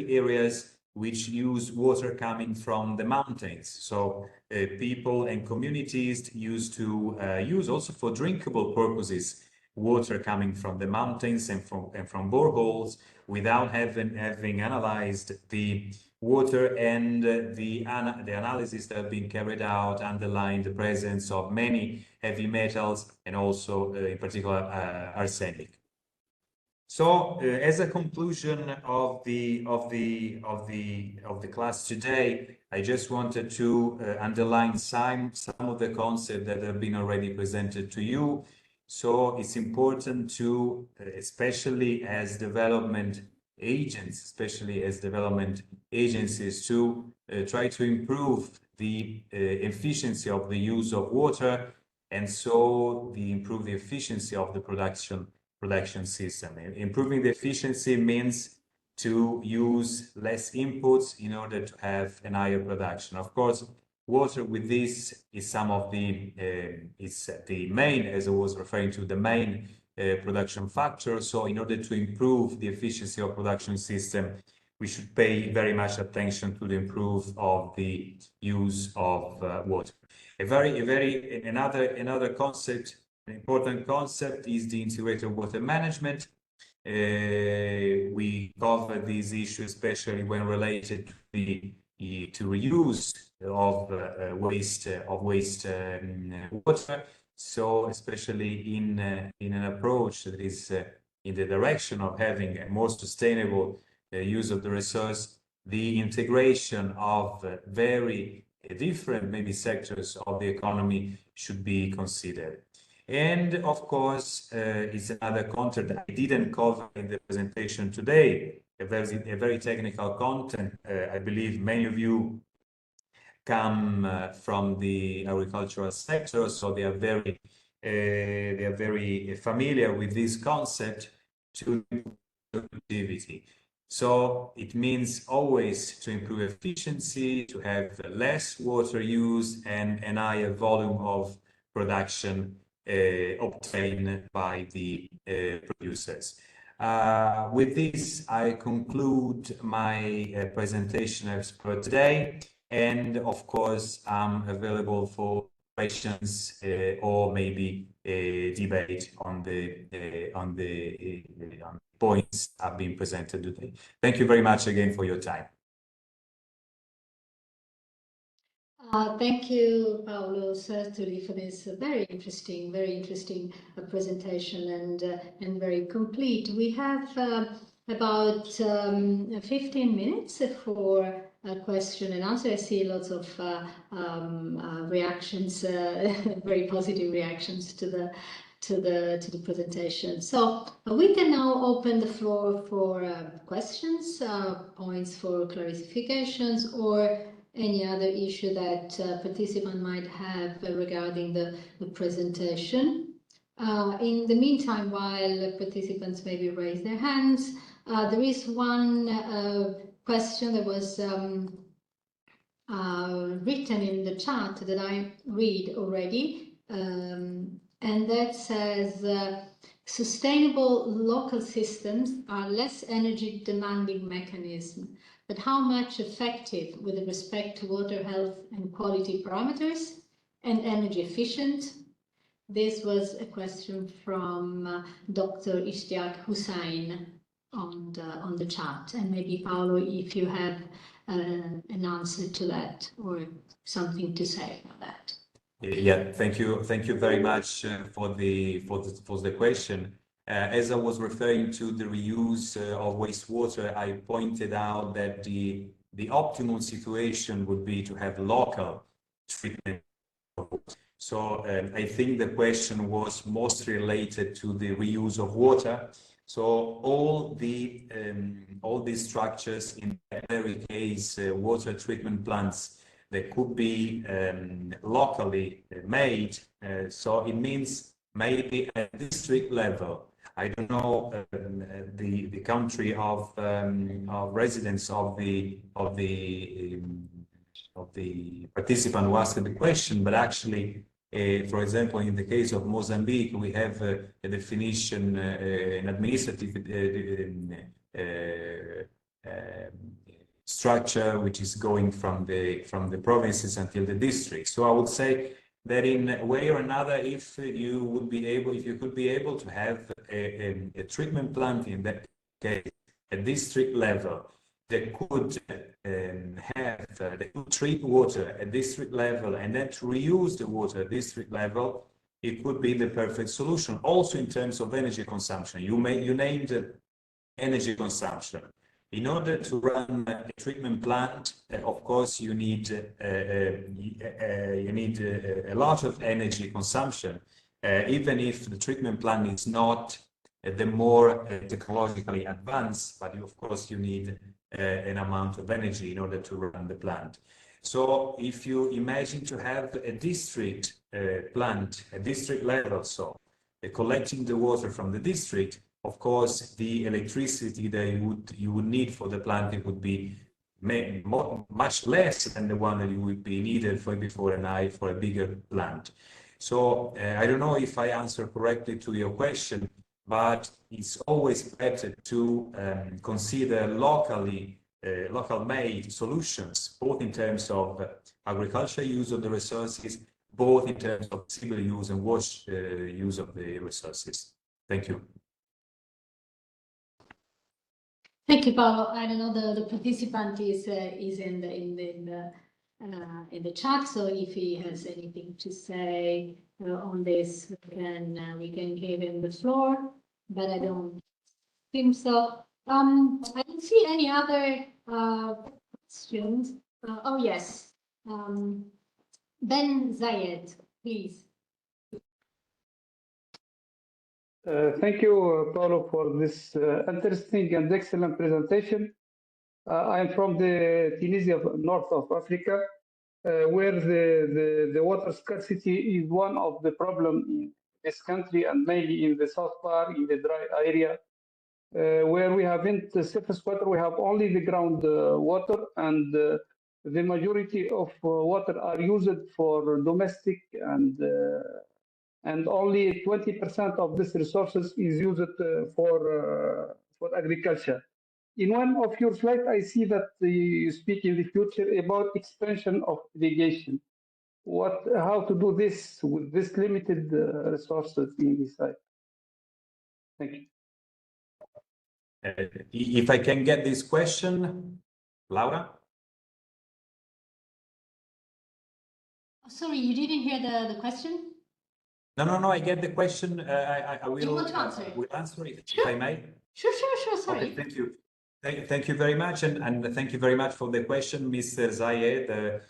areas which use water coming from the mountains. So people and communities used to use also for drinkable purposes water coming from the mountains and from boreholes without having analyzed the water, and the analysis that have been carried out underline the presence of many heavy metals and also in particular arsenic. So as a conclusion of the class today, I just wanted to underline some of the concepts that have been already presented to you. So it's important to, especially as development agents, to try to improve the efficiency of the use of water, and so improve the efficiency of the production system. Improving the efficiency means to use less inputs in order to have an higher production. Of course, water with this is some of the main, as I was referring to, the main production factor. So in order to improve the efficiency of production system, we should pay very much attention to the improve of the use of water. Another concept, an important concept, is the integrated water management. We cover these issues, especially when related to reuse of waste water. So especially in an approach that is in the direction of having a more sustainable use of the resource, the integration of very different maybe sectors of the economy should be considered. And of course, it's another content that I didn't cover in the presentation today, a very technical content. I believe many of you come from the agricultural sector, so they are very familiar with this concept to productivity. So it means always to improve efficiency, to have less water use and a higher volume of production obtained by the producers. With this, I conclude my presentation for today, and of course, I'm available for questions or maybe a debate on the points have been presented today. Thank you very much again for your time. Thank you, Paolo, certainly for this very interesting presentation and very complete. We have about 15 minutes for a question and answer. I see lots of reactions, very positive reactions to the presentation. So we can now open the floor for questions, points for clarifications, or any other issue that participant might have regarding the presentation. In the meantime, while participants maybe raise their hands, there is one question that was written in the chat that I read already, and that says, sustainable local systems are less energy demanding mechanism. but how much effective with respect to water health and quality parameters and energy efficient? This was a question from Dr. Ishtiaq Hussain on the chat, and maybe Paolo, if you have an answer to that or something to say about that. Yeah, thank you very much for the question. As I was referring to the reuse of wastewater, I pointed out that the optimal situation would be to have local treatment. So I think the question was most related to the reuse of water. So all these structures, in every case, water treatment plants, they could be locally made. So it means maybe at district level. I don't know the country of residence of the participant who asked the question, but actually, for example, in the case of Mozambique, we have a definition, an administrative structure which is going from the provinces until the district. So I would say that in a way or another, if you could be able to have a treatment plant in that case, at district level, they could they could treat water at district level and then to reuse the water at district level, it could be the perfect solution. Also in terms of energy consumption, you named energy consumption. In order to run a treatment plant, of course, you need a lot of energy consumption, even if the treatment plant is not the more technologically advanced, but of course you need an amount of energy in order to run the plant. So if you imagine to have a district plant, a district level, so collecting the water from the district, of course, the electricity that you would need for the plant, it would be much less than the one that you would be needed for a bigger plant. So I don't know if I answered correctly to your question, but it's always better to consider local-made solutions, both in terms of agricultural use of the resources, both in terms of civil use and wash use of the resources. Thank you. Thank you, Paolo. I don't know, the participant is in the chat, so if he has anything to say on this, we can give him the floor, but I don't think so. I don't see any other questions. Oh yes, Ben Zayed, please. Thank you, Paolo, for this interesting and excellent presentation. I am from the Tunisia, north of Africa, where the water scarcity is one of the problems in this country, and mainly in the south part, in the dry area, where we haven't the surface water, we have only the ground water, and the majority of water are used for domestic and only 20% of these resources is used for agriculture. In one of your slides, I see that you speak in the future about expansion of irrigation. How to do this with this limited resources in this site? Thank you. If I can get this question, Laura? Sorry, you didn't hear the question? No, I get the question. I will. You want to answer? Will answer it, Sure. if I may. Sure, sorry. Okay, thank you. Thank you very much, and thank you very much for the question, Mr. Zayed.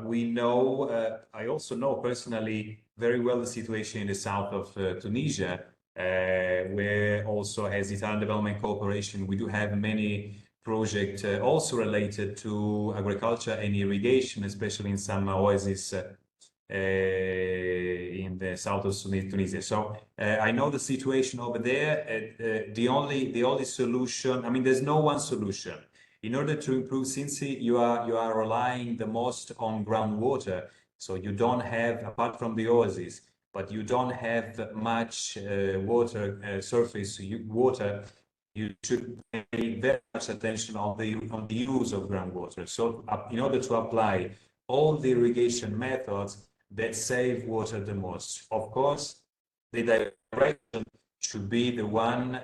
We know, I also know personally very well the situation in the south of Tunisia, where also as Italian Development Corporation, we do have many projects also related to agriculture and irrigation, especially in some oases in the south of Tunisia. So I know the situation over there. The only solution, I mean, there's no one solution. In order to improve, since you are relying the most on groundwater, so you don't have, apart from the oases, but you don't have much water, surface water. you should pay very much attention on the use of groundwater. So in order to apply all the irrigation methods that save water the most, of course, the direction should be the one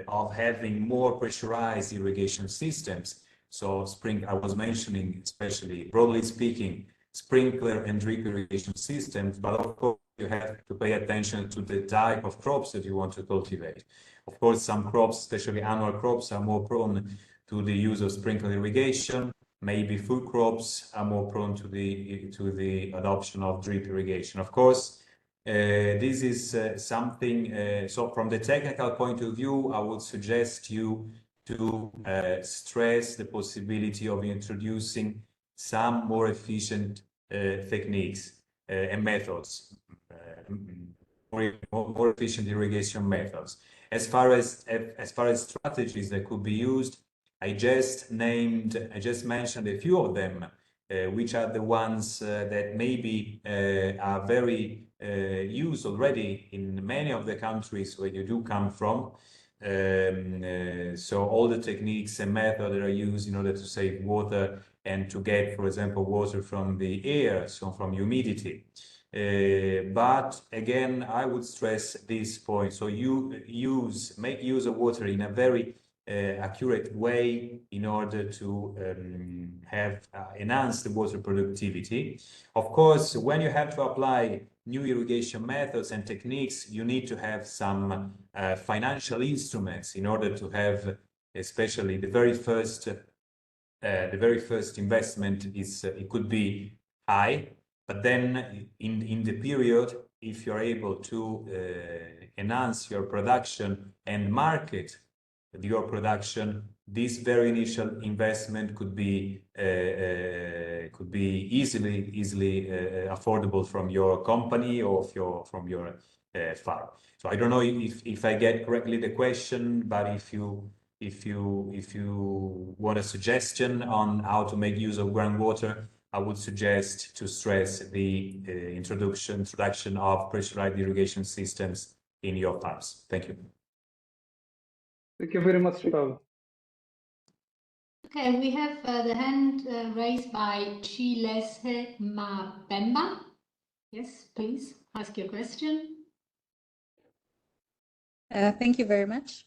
of having more pressurized irrigation systems. So I was mentioning, especially broadly speaking, sprinkler and drip irrigation systems, but of course you have to pay attention to the type of crops that you want to cultivate. Of course, some crops, especially annual crops, are more prone to the use of sprinkler irrigation. Maybe food crops are more prone to the adoption of drip irrigation. Of course, this is something, so from the technical point of view, I would suggest you to stress the possibility of introducing some more efficient techniques and methods, more efficient irrigation methods. As far as strategies that could be used, I just mentioned a few of them, which are the ones that maybe are very used already in many of the countries where you do come from. So all the techniques and methods that are used in order to save water and to get, for example, water from the air, so from humidity. But again, I would stress this point. So make use of water in a very accurate way in order to enhance the water productivity. Of course, when you have to apply new irrigation methods and techniques, you need to have some financial instruments in order to have, especially the very first investment it could be high, but then in the period, if you're able to enhance your production and market your production, this very initial investment could be easily affordable from your company or from your farm. So I don't know if I get correctly the question, but if you want a suggestion on how to make use of groundwater, I would suggest to stress the introduction of pressurized irrigation systems in your farms. Thank you. Thank you very much, Paul. Okay, we have the hand raised by Chilese Mapemba. Yes, please ask your question. Thank you very much.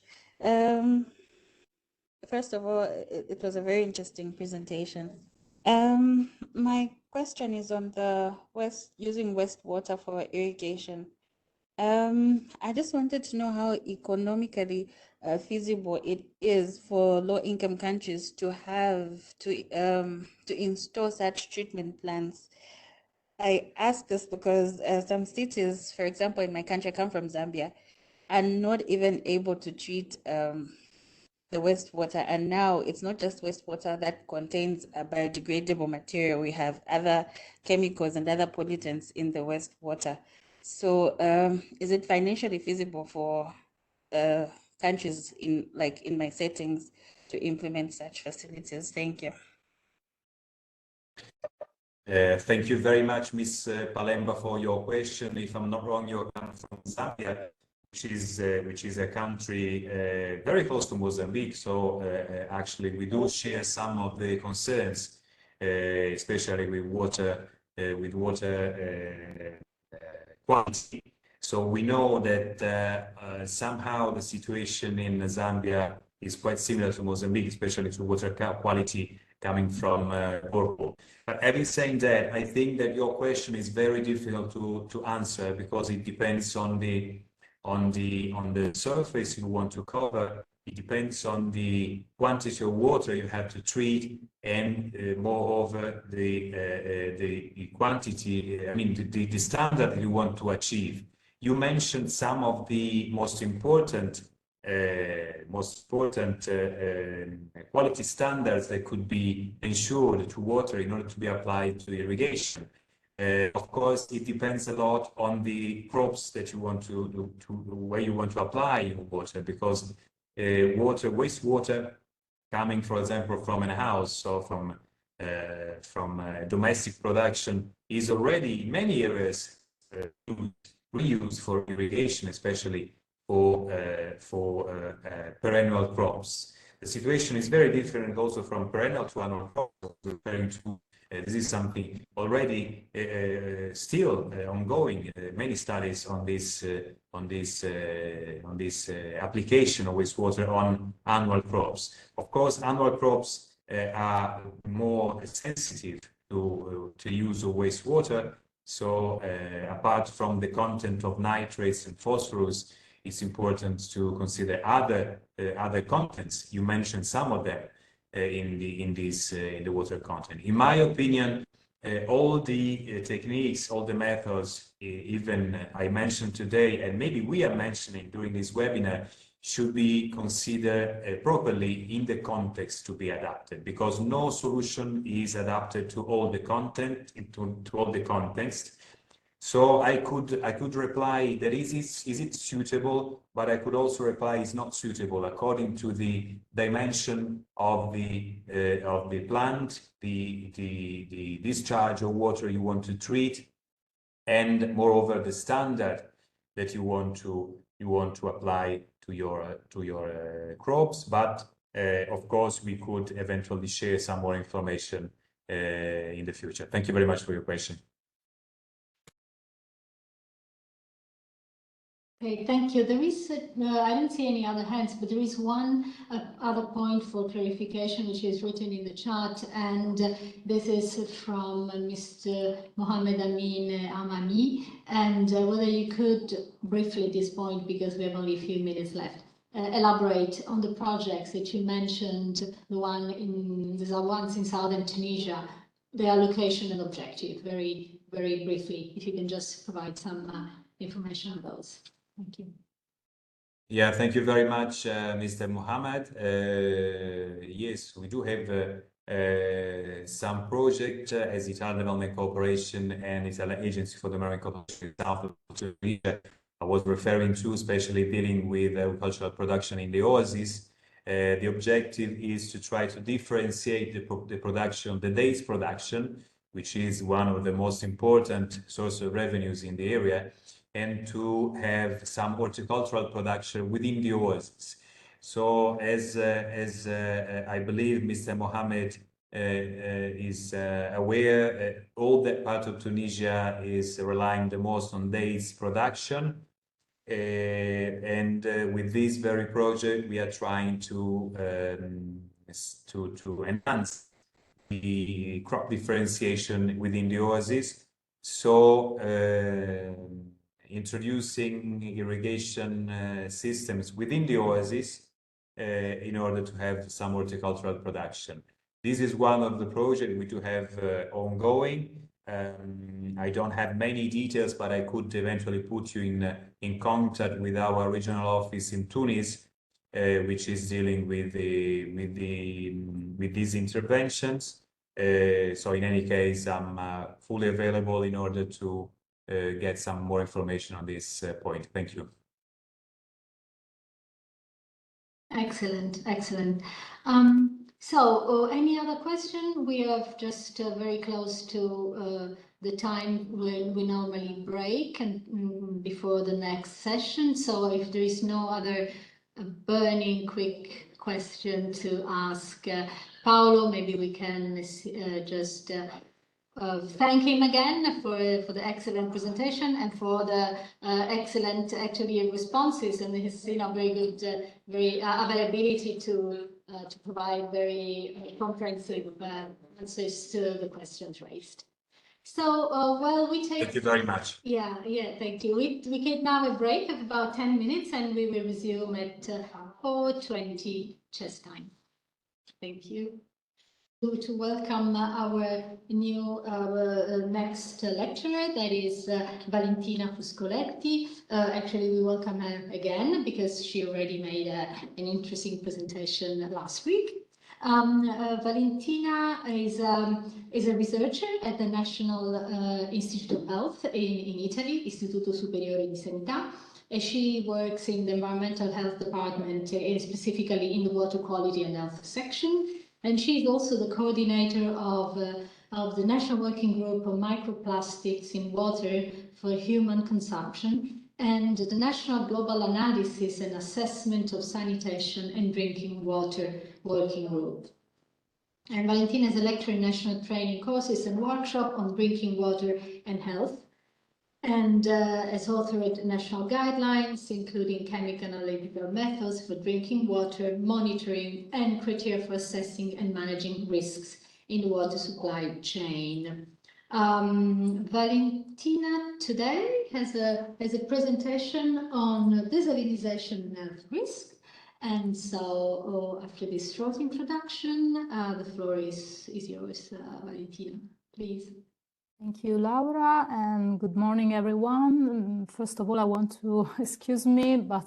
First of all, it was a very interesting presentation. My question is on the using wastewater for irrigation. I just wanted to know how economically feasible it is for low-income countries to install such treatment plants. I ask this because some cities, for example, in my country, I come from Zambia, are not even able to treat the wastewater. And now it's not just wastewater that contains a biodegradable material. We have other chemicals and other pollutants in the wastewater. So is it financially feasible for countries in my settings to implement such facilities? Thank you. Thank you very much, Ms. Palemba, for your question. If I'm not wrong, you're coming from Zambia, which is a country very close to Mozambique. So actually, we do share some of the concerns, especially with water quality. So we know that somehow the situation in Zambia is quite similar to Mozambique, especially to water quality coming from borehole. But having said that, I think that your question is very difficult to answer because it depends on the surface you want to cover. It depends on the quantity of water you have to treat, and moreover the quantity. I mean the standard you want to achieve. You mentioned some of the most important quality standards that could be ensured to water in order to be applied to irrigation. Of course, it depends a lot on the crops that you want to where you want to apply your water, because wastewater coming, for example, from a house or from domestic production is already in many areas reused for irrigation, especially for perennial crops. The situation is very different also from perennial to annual crops. Referring to this is something already still ongoing. Many studies on this application of wastewater on annual crops. Of course, annual crops are more sensitive to use of wastewater. So apart from the content of nitrates and phosphorus, it's important to consider other contents. You mentioned some of them in the water content. In my opinion, all the techniques, all the methods, even I mentioned today, and maybe we are mentioning during this webinar, should be considered properly in the context to be adapted, because no solution is adapted to all the content, to all the context. So I could reply that is it suitable, but I could also reply it's not suitable according to the dimension of the plant, the discharge of water you want to treat, and moreover the standard that you want to apply to your crops. But of course we could eventually share some more information in the future. Thank you very much for your question. Okay, thank you. There is, I don't see any other hands, but there is one other point for clarification, which is written in the chat, and this is from Mr. Mohammed Amin Amami, and whether you could briefly at this point, because we have only a few minutes left, elaborate on the projects that you mentioned, the ones in southern Tunisia, their location and objective, very, very briefly, if you can just provide some information on those. Thank you. Yeah, thank you very much, Mr. Mohammed. Yes, we do have some project as Italian Development Corporation and Italian Agency for the Marine Cooperation South of Tunisia. I was referring to, especially dealing with agricultural production in the oasis. The objective is to try to differentiate the production, the dates production, which is one of the most important source of revenues in the area, and to have some horticultural production within the oasis. So as I believe Mr. Mohammed is aware, all that part of Tunisia is relying the most on dates production. And with this very project, we are trying to enhance the crop differentiation within the oasis. So introducing irrigation systems within the oasis in order to have some horticultural production. This is one of the projects we do have ongoing. I don't have many details, but I could eventually put you in contact with our regional office in Tunis, which is dealing with these interventions. So in any case, I'm fully available in order to get some more information on this point. Thank you. Excellent, excellent. So any other question? We are just very close to the time when we normally break and before the next session. So if there is no other burning quick question to ask Paolo, maybe we can just thank him again for the excellent presentation and for the excellent actually responses and his very good very availability to provide very comprehensive answers to the questions raised. So well, we take. Thank you very much. Yeah, thank you. We take now a break of about 10 minutes and we will resume at 4:20 chess time. Thank you. To welcome our next lecturer, that is Valentina Fuscoletti. Actually, we welcome her again because she already made an interesting presentation last week. Valentina is a researcher at the National Institute of Health in Italy, Istituto Superiore di Sanità. She works in the Environmental Health Department, specifically in the Water Quality and Health section. And she is also the coordinator of the National Working Group on Microplastics in Water for Human Consumption. and the National Global Analysis and Assessment of Sanitation and Drinking Water Working Group. And Valentina is a lecturer in national training courses and workshop on drinking water and health, and has authored national guidelines, including chemical analytical methods for drinking water, monitoring, and criteria for assessing and managing risks in the water supply chain. Valentina today has a presentation on desalinization and health risk. And so after this short introduction, the floor is yours, Valentina, please. Thank you, Laura, and good morning, everyone. First of all, I want to excuse me, but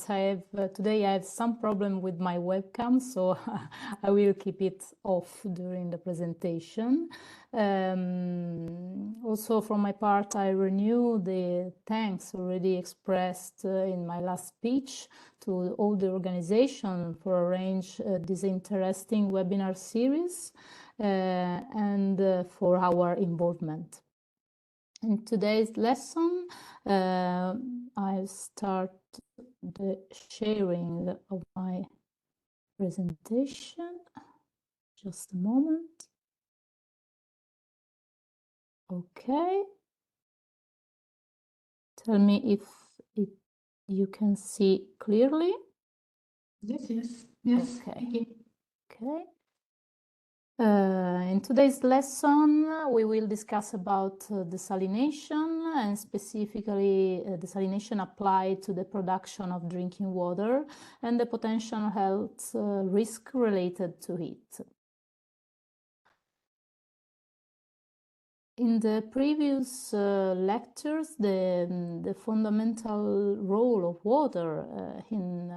today I have some problem with my webcam, so I will keep it off during the presentation. Also, from my part, I renew the thanks already expressed in my last speech to all the organization for arrange this interesting webinar series and for our involvement. In today's lesson, I'll start the sharing of my presentation. Just a moment. Okay. Tell me if you can see clearly. Yes. Okay. Okay. In today's lesson, we will discuss about desalination and specifically desalination applied to the production of drinking water and the potential health risk related to it. In the previous lectures, the fundamental role of water in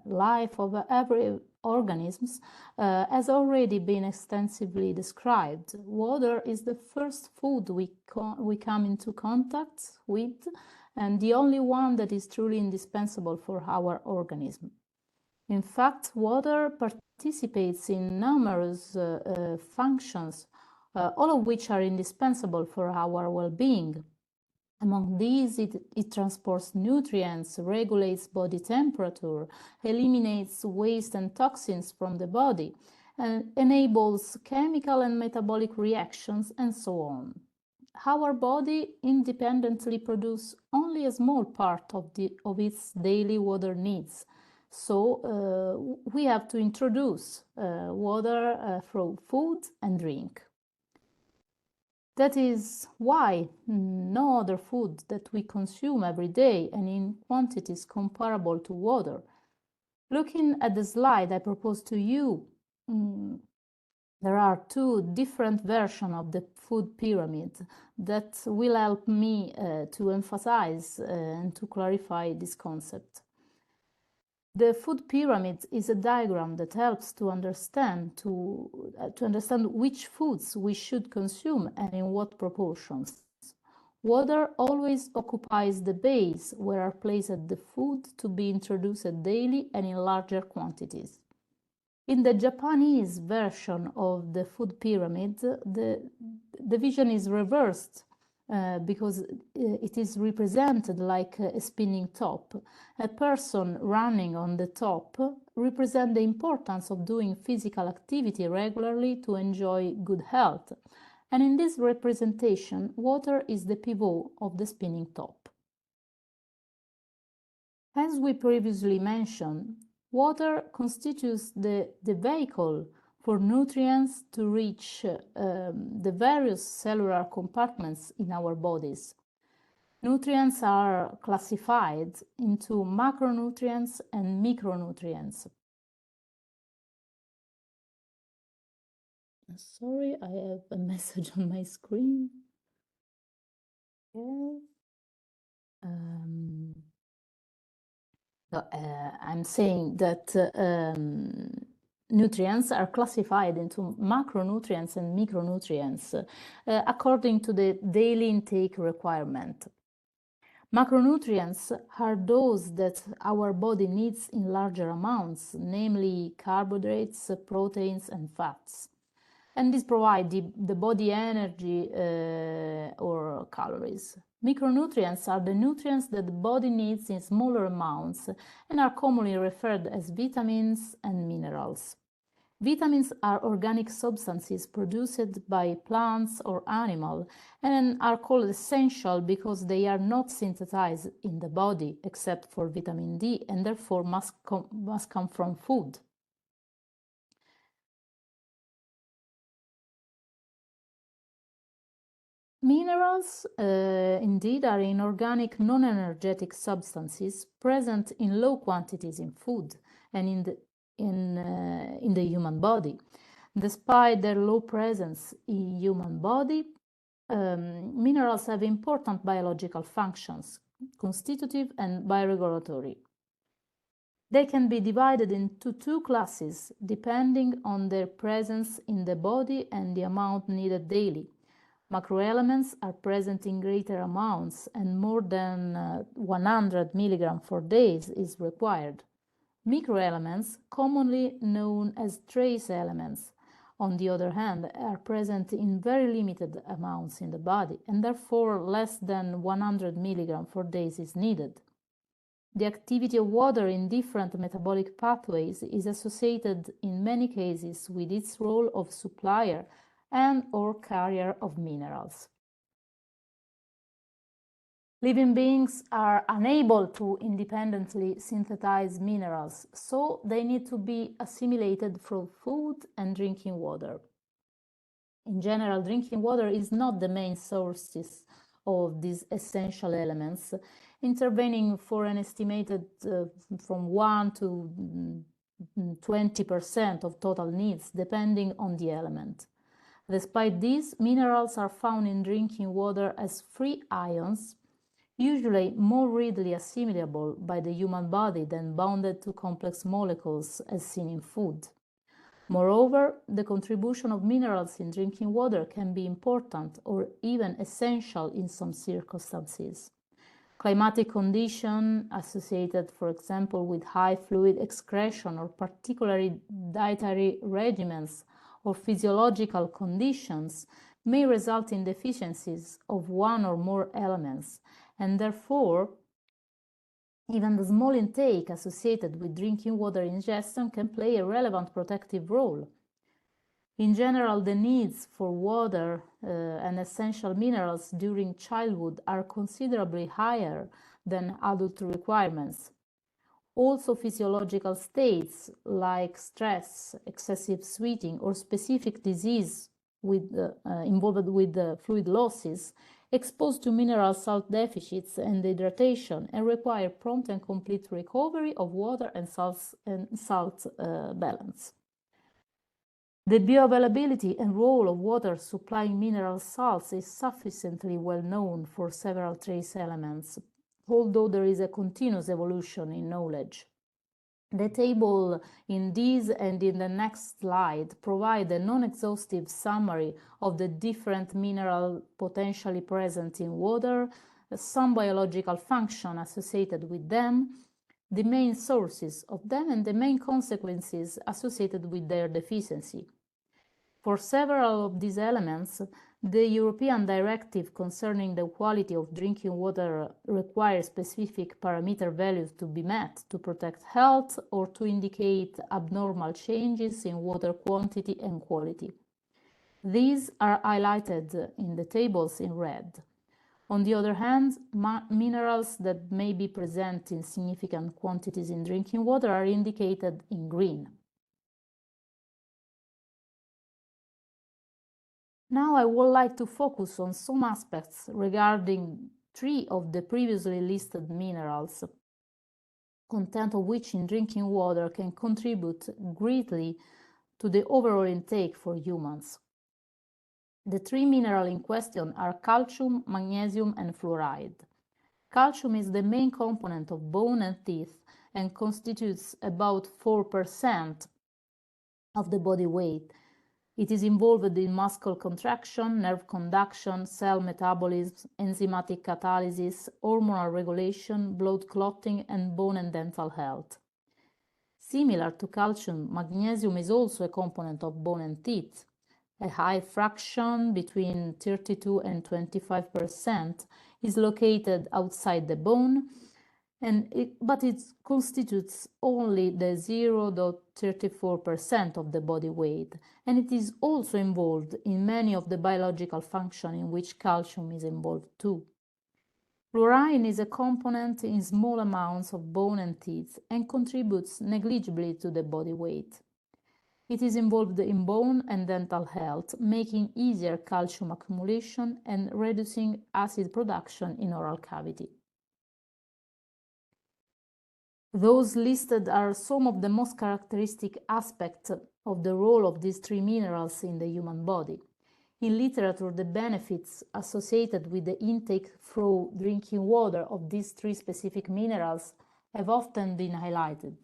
life of every organisms has already been extensively described. Water is the first food we come into contact with, and the only one that is truly indispensable for our organism. In fact, water participates in numerous functions, all of which are indispensable for our well-being. Among these, it transports nutrients, regulates body temperature, eliminates waste and toxins from the body, and enables chemical and metabolic reactions, and so on. Our body independently produces only a small part of its daily water needs. So we have to introduce water through food and drink. That is why no other food that we consume every day and in quantities comparable to water. Looking at the slide I propose to you, there are two different versions of the food pyramid that will help me to emphasize and to clarify this concept. The food pyramid is a diagram that helps to understand which foods we should consume and in what proportions. Water always occupies the base where are placed the food to be introduced daily and in larger quantities. In the Japanese version of the food pyramid, the division is reversed because it is represented like a spinning top. A person running on the top represents the importance of doing physical activity regularly to enjoy good health. And in this representation, water is the pivot of the spinning top. As we previously mentioned, water constitutes the vehicle for nutrients to reach the various cellular compartments in our bodies. Nutrients are classified into macronutrients and micronutrients. Sorry, I have a message on my screen. Okay. I'm saying that nutrients are classified into macronutrients and micronutrients according to the daily intake requirement. Macronutrients are those that our body needs in larger amounts, namely carbohydrates, proteins, and fats. and these provide the body energy or calories. Micronutrients are the nutrients that the body needs in smaller amounts and are commonly referred as vitamins and minerals. Vitamins are organic substances produced by plants or animals and are called essential because they are not synthesized in the body except for vitamin D and therefore must come from food. Minerals, indeed, are inorganic, non-energetic substances present in low quantities in food and in the human body. Despite their low presence in human body, minerals have important biological functions, constitutive and bioregulatory. They can be divided into two classes depending on their presence in the body and the amount needed daily. Macroelements are present in greater amounts and more than 100 mg for days is required. Microelements, commonly known as trace elements, on the other hand, are present in very limited amounts in the body and therefore less than 100 mg for days is needed. The activity of water in different metabolic pathways is associated in many cases with its role of supplier and or carrier of minerals. Living beings are unable to independently synthesize minerals, so they need to be assimilated from food and drinking water. In general, drinking water is not the main source of these essential elements, intervening for an estimated from 1 to 20% of total needs, depending on the element. Despite this, minerals are found in drinking water as free ions, usually more readily assimilable by the human body than bounded to complex molecules as seen in food. Moreover, the contribution of minerals in drinking water can be important or even essential in some circumstances. Climatic conditions associated, for example, with high fluid excretion or particularly dietary regimens or physiological conditions may result in deficiencies of one or more elements, and therefore even the small intake associated with drinking water ingestion can play a relevant protective role. In general, the needs for water and essential minerals during childhood are considerably higher than adult requirements. Also, physiological states like stress, excessive sweating, or specific disease involved with fluid losses exposed to mineral salt deficits and dehydration and require prompt and complete recovery of water and salt balance. The bioavailability and role of water supplying mineral salts is sufficiently well known for several trace elements, although there is a continuous evolution in knowledge. The table in this and in the next slide provide a non-exhaustive summary of the different minerals potentially present in water, some biological function associated with them, the main sources of them, and the main consequences associated with their deficiency. For several of these elements, the European Directive concerning the quality of drinking water requires specific parameter values to be met to protect health or to indicate abnormal changes in water quantity and quality. These are highlighted in the tables in red. On the other hand, minerals that may be present in significant quantities in drinking water are indicated in green. Now I would like to focus on some aspects regarding 3 of the previously listed minerals, content of which in drinking water can contribute greatly to the overall intake for humans. The 3 minerals in question are calcium, magnesium, and fluoride. Calcium is the main component of bone and teeth and constitutes about 4% of the body weight. It is involved in muscle contraction, nerve conduction, cell metabolism, enzymatic catalysis, hormonal regulation, blood clotting, and bone and dental health. Similar to calcium, magnesium is also a component of bone and teeth, A high fraction, between 32 and 25%, is located outside the bone, but it constitutes only the 0.34% of the body weight, and it is also involved in many of the biological functions in which calcium is involved too. Fluorine is a component in small amounts of bone and teeth and contributes negligibly to the body weight. It is involved in bone and dental health, making easier calcium accumulation and reducing acid production in oral cavity. Those listed are some of the most characteristic aspects of the role of these three minerals in the human body. In literature, the benefits associated with the intake through drinking water of these three specific minerals have often been highlighted.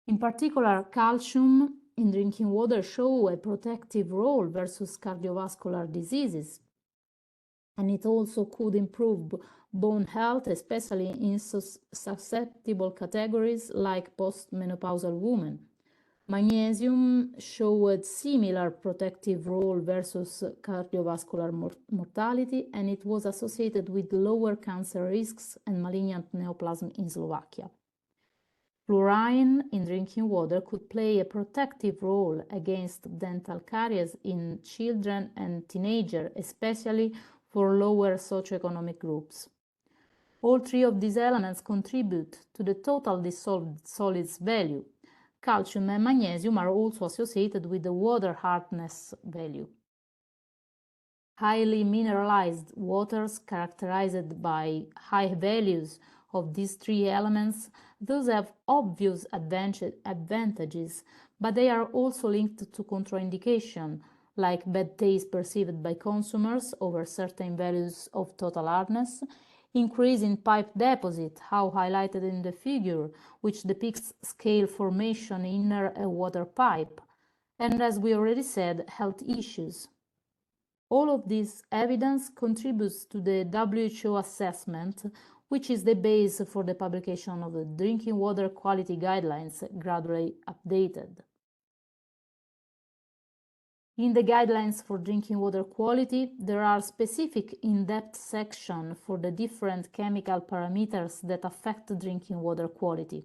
In particular, calcium in drinking water shows a protective role versus cardiovascular diseases, and it also could improve bone health, especially in susceptible categories like postmenopausal women. Magnesium showed similar protective role versus cardiovascular mortality, and it was associated with lower cancer risks and malignant neoplasm in Slovakia. Fluorine in drinking water could play a protective role against dental caries in children and teenagers, especially for lower socioeconomic groups. All three of these elements contribute to the total dissolved solids value. Calcium and magnesium are also associated with the water hardness value. Highly mineralized waters characterized by high values of these three elements thus have obvious advantages, but they are also linked to contraindication, like bad taste perceived by consumers over certain values of total hardness, increase in pipe deposit, how highlighted in the figure, which depicts scale formation inner a water pipe, and as we already said, health issues. All of this evidence contributes to the WHO assessment, which is the base for the publication of the drinking water quality guidelines, gradually updated. In the guidelines for drinking water quality, there are specific in-depth sections for the different chemical parameters that affect drinking water quality.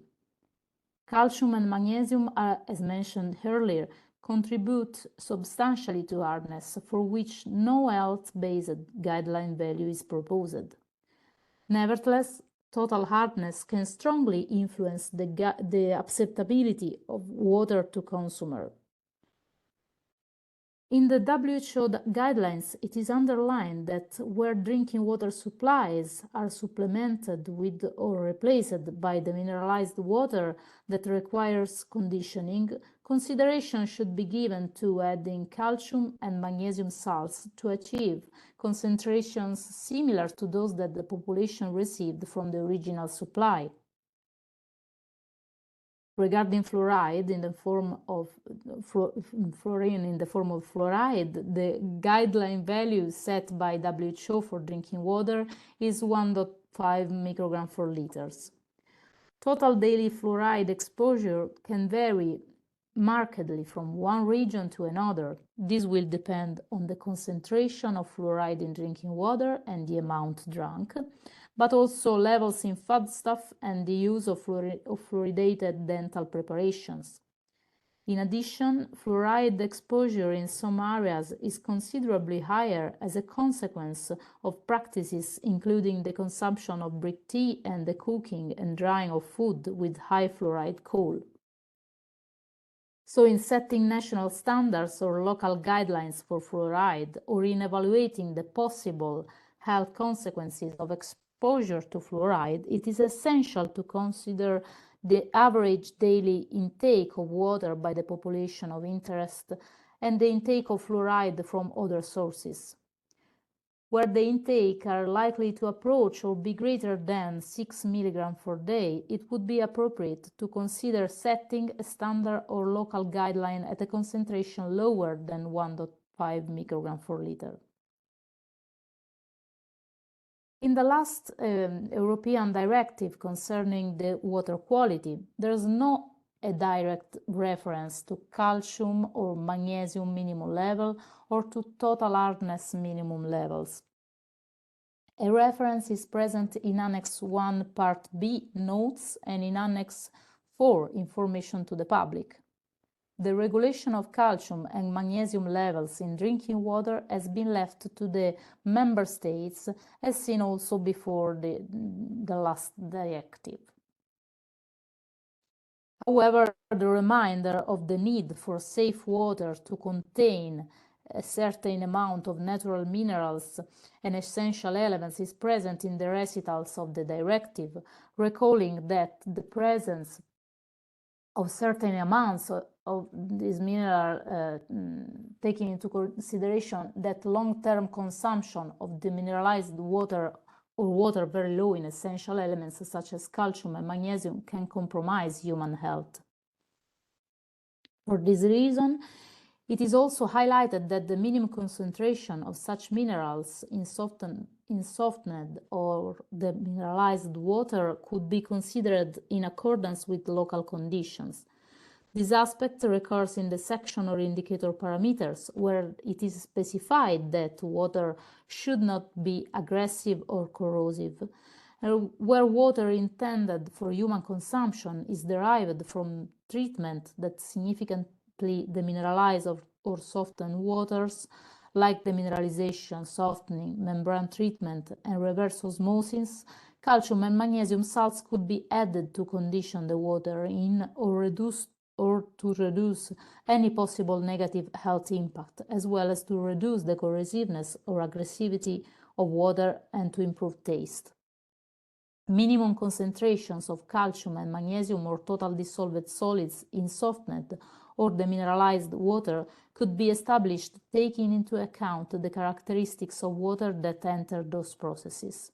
Calcium and magnesium are, as mentioned earlier, contribute substantially to hardness, for which no health-based guideline value is proposed. Nevertheless, total hardness can strongly influence the acceptability of water to consumer. In the WHO guidelines, it is underlined that where drinking water supplies are supplemented with or replaced by the mineralized water that requires conditioning, consideration should be given to adding calcium and magnesium salts to achieve concentrations similar to those that the population received from the original supply. Regarding fluoride in the form of fluorine in the form of fluoride, the guideline value set by WHO for drinking water is 1.5 microgram per liters. Total daily fluoride exposure can vary markedly from one region to another. This will depend on the concentration of fluoride in drinking water and the amount drunk, but also levels in foodstuff and the use of fluoridated dental preparations. In addition, fluoride exposure in some areas is considerably higher as a consequence of practices including the consumption of brick tea and the cooking and drying of food with high fluoride coal. So in setting national standards or local guidelines for fluoride, or in evaluating the possible health consequences of exposure to fluoride, it is essential to consider the average daily intake of water by the population of interest and the intake of fluoride from other sources. Where the intake are likely to approach or be greater than 6 mg per day, it would be appropriate to consider setting a standard or local guideline at a concentration lower than 1.5 microgram per liter. In the last European directive concerning the water quality, there is no a direct reference to calcium or magnesium minimum level or to total hardness minimum levels. A reference is present in Annex 1 Part B notes and in Annex 4 information to the public. The regulation of calcium and magnesium levels in drinking water has been left to the member states, as seen also before the last directive. However, the reminder of the need for safe water to contain a certain amount of natural minerals and essential elements is present in the recitals of the directive, recalling that the presence of certain amounts of this mineral, taking into consideration that long-term consumption of demineralized water or water very low in essential elements such as calcium and magnesium can compromise human health. For this reason, it is also highlighted that the minimum concentration of such minerals in softened or demineralized water could be considered in accordance with local conditions. This aspect recurs in the section or indicator parameters, where it is specified that water should not be aggressive or corrosive, where water intended for human consumption is derived from treatment that significantly demineralize or soften waters, like demineralization, softening, membrane treatment, and reverse osmosis. Calcium and magnesium salts could be added to condition the water in or to reduce any possible negative health impact, as well as to reduce the corrosiveness or aggressivity of water and to improve taste. Minimum concentrations of calcium and magnesium or total dissolved solids in softened or demineralized water could be established taking into account the characteristics of water that enter those processes.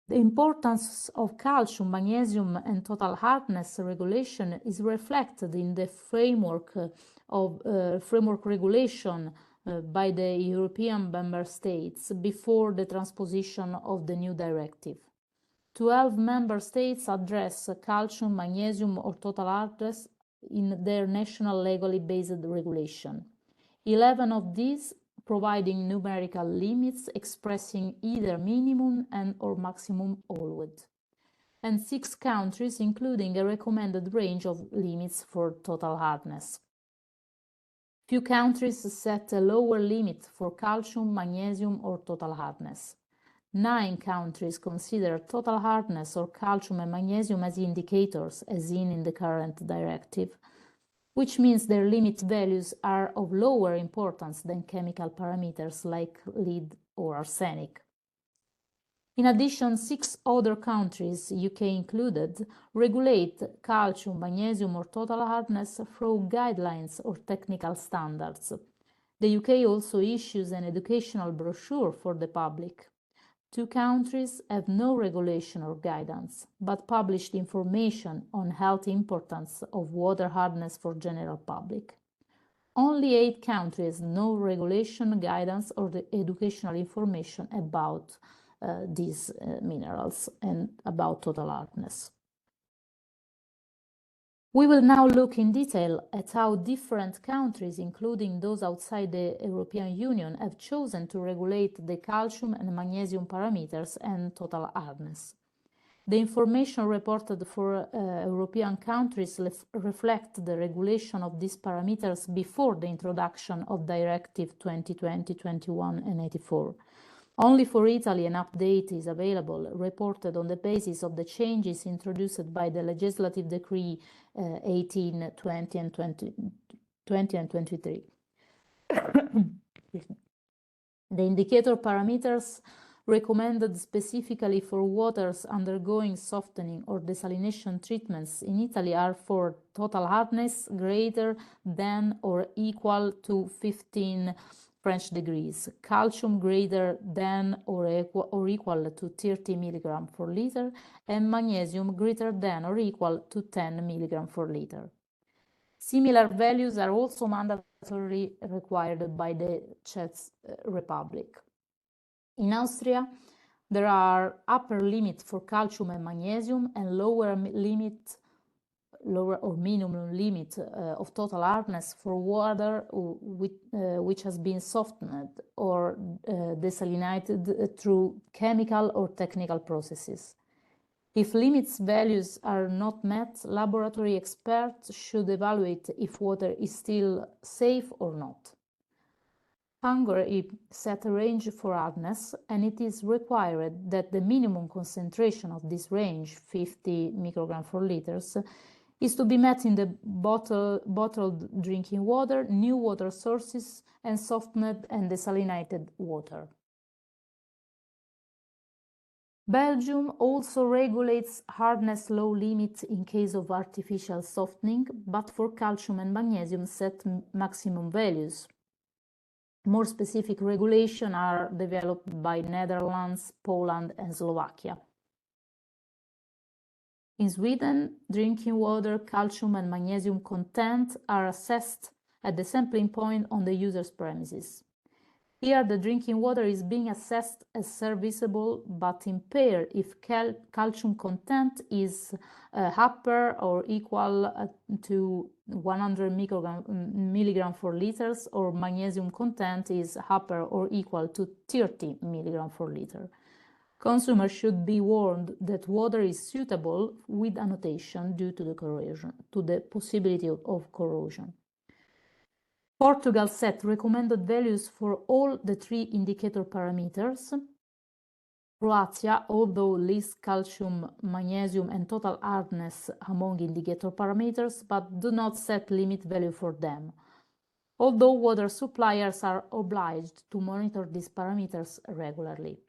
The importance of calcium, magnesium, and total hardness regulation is reflected in the framework regulation by the European member states before the transposition of the new directive. 12 member states address calcium, magnesium, or total hardness in their national legally based regulation. 11 of these providing numerical limits expressing either minimum and or maximum always, and 6 countries including a recommended range of limits for total hardness. Few countries set a lower limit for calcium, magnesium, or total hardness. 9 countries consider total hardness or calcium and magnesium as indicators, as in the current directive, which means their limit values are of lower importance than chemical parameters like lead or arsenic. In addition, 6 other countries, UK included, regulate calcium, magnesium, or total hardness through guidelines or technical standards. The UK also issues an educational brochure for the public. 2 countries have no regulation or guidance, but published information on health importance of water hardness for general public. Only 8 countries no regulation, guidance, or the educational information about these minerals and about total hardness. We will now look in detail at how different countries, including those outside the European Union, have chosen to regulate the calcium and magnesium parameters and total hardness. The information reported for European countries reflect the regulation of these parameters before the introduction of Directive 2020/21 and 84. Only for Italy an update is available, reported on the basis of the changes introduced by the Legislative Decree 18, 20 and 23. The indicator parameters recommended specifically for waters undergoing softening or desalination treatments in Italy are for total hardness greater than or equal to 15 French degrees, calcium greater than or equal to 30 mg per liter, and magnesium greater than or equal to 10 mg per liter. Similar values are also mandatorily required by the Czech Republic. In Austria, There are upper limits for calcium and magnesium and lower or minimum limit of total hardness for water which has been softened or desalinated through chemical or technical processes. If limits values are not met, laboratory experts should evaluate if water is still safe or not. Hungary set a range for hardness, and it is required that the minimum concentration of this range, 50 micrograms per liters, is to be met in the bottled drinking water, new water sources, and softened and desalinated water. Belgium also regulates hardness law limits in case of artificial softening, but for calcium and magnesium set maximum values. More specific regulations are developed by Netherlands, Poland, and Slovakia. In Sweden, drinking water, calcium and magnesium content are assessed at the sampling point on the user's premises. Here, the drinking water is being assessed as serviceable but impaired if calcium content is upper or equal to 100 milligrams per liter, or magnesium content is upper or equal to 30 milligrams per liter. Consumers should be warned that water is suitable with annotation due to the possibility of corrosion. Portugal set recommended values for all the three indicator parameters. Croatia, although lists calcium, magnesium, and total hardness among indicator parameters, but do not set limit value for them, although water suppliers are obliged to monitor these parameters regularly.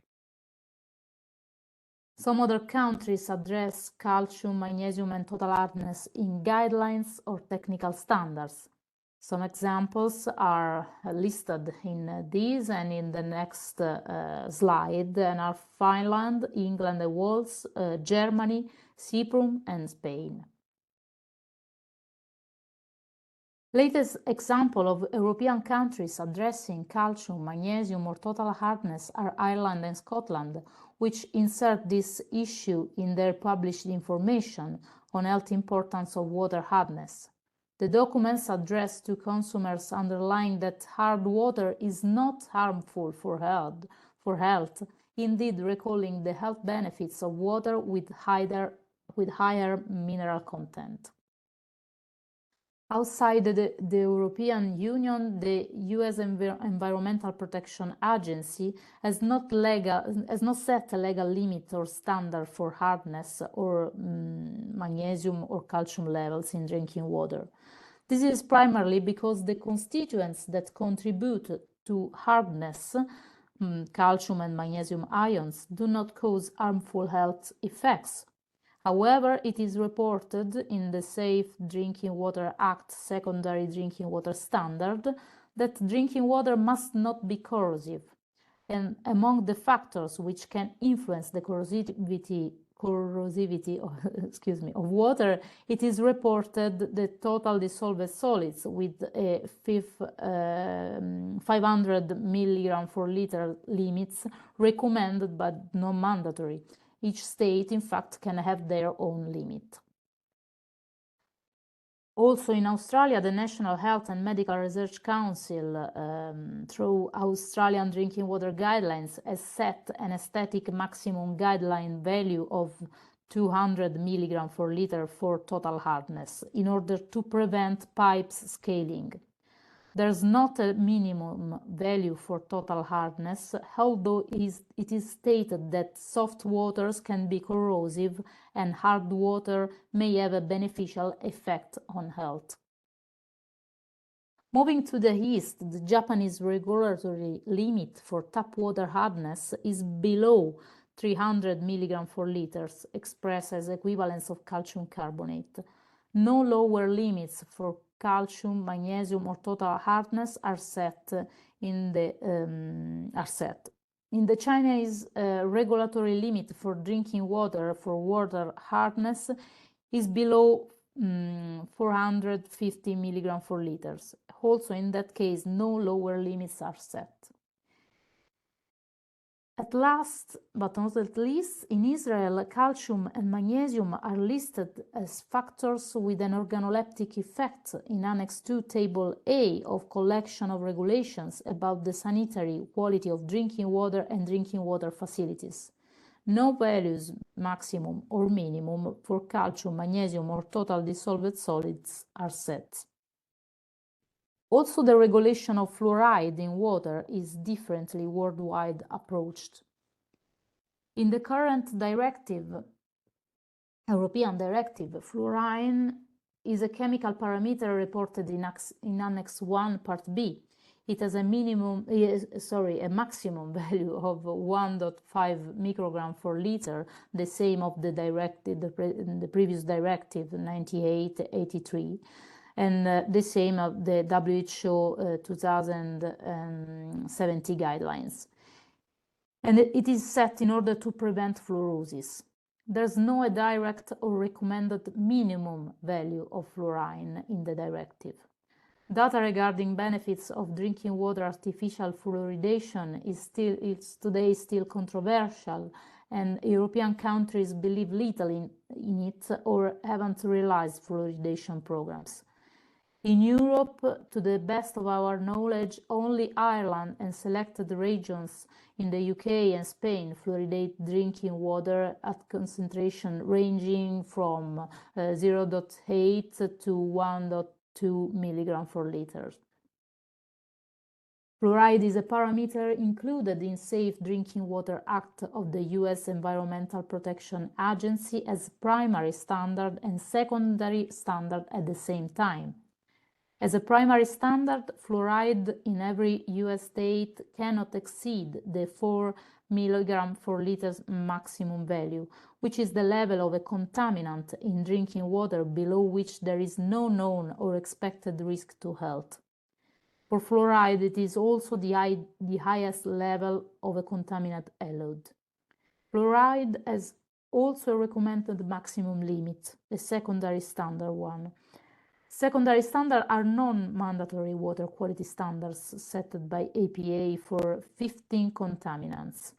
Some other countries address calcium, magnesium, and total hardness in guidelines or technical standards. Some examples are listed in this and in the next slide, and are Finland, England and Wales, Germany, Cyprus, and Spain. Latest example of European countries addressing calcium, magnesium, or total hardness are Ireland and Scotland, which insert this issue in their published information on health importance of water hardness. The documents address to consumers underline that hard water is not harmful for health, indeed recalling the health benefits of water with higher mineral content. Outside the European Union, the US Environmental Protection Agency has not set a legal limit or standard for hardness or magnesium or calcium levels in drinking water. This is primarily because the constituents that contribute to hardness, calcium and magnesium ions, do not cause harmful health effects. However, it is reported in the Safe Drinking Water Act Secondary Drinking Water Standard that drinking water must not be corrosive. And among the factors which can influence the corrosivity of water, it is reported the total dissolved solids with a 500 milligram per liter limits recommended but not mandatory. Each state, in fact, can have their own limit. Also in Australia, the National Health and Medical Research Council, through Australian Drinking Water Guidelines, has set an aesthetic maximum guideline value of 200 milligrams per liter for total hardness in order to prevent pipes scaling. There's not a minimum value for total hardness, although it is stated that soft waters can be corrosive and hard water may have a beneficial effect on health. Moving to the east, the Japanese regulatory limit for tap water hardness is below 300 milligrams per liter, expressed as equivalence of calcium carbonate. No lower limits for calcium, magnesium, or total hardness are set. In the Chinese regulatory limit for drinking water for water hardness is below 450 milligrams per liter. Also, in that case, no lower limits are set. At last, but not at least, in Israel, calcium and magnesium are listed as factors with an organoleptic effect in Annex 2, Table A of Collection of Regulations about the sanitary quality of drinking water and drinking water facilities. No values, maximum or minimum, for calcium, magnesium, or total dissolved solids are set. Also, the regulation of fluoride in water is differently worldwide approached. In the current directive, European directive, fluorine is a chemical parameter reported in Annex 1, Part B. It has a maximum value of 1.5 microgram per liter, the same of the previous directive 98/83. And the same of the WHO 2070 guidelines. And it is set in order to prevent fluorosis. There's no direct or recommended minimum value of fluorine in the directive. Data regarding benefits of drinking water artificial fluoridation is today still controversial, and European countries believe little in it or haven't realized fluoridation programs. In Europe, to the best of our knowledge, only Ireland and selected regions in the UK and Spain fluoridate drinking water at concentration ranging from 0.8 to 1.2 milligram per liter. Fluoride is a parameter included in Safe Drinking Water Act of the US Environmental Protection Agency as primary standard and secondary standard at the same time. As a primary standard, fluoride in every US state cannot exceed the 4 mg per liter maximum value, which is the level of a contaminant in drinking water below which there is no known or expected risk to health. For fluoride, it is also the highest level of a contaminant allowed. Fluoride has also a recommended maximum limit, a secondary standard one. Secondary standards are non-mandatory water quality standards set by EPA for 15 contaminants.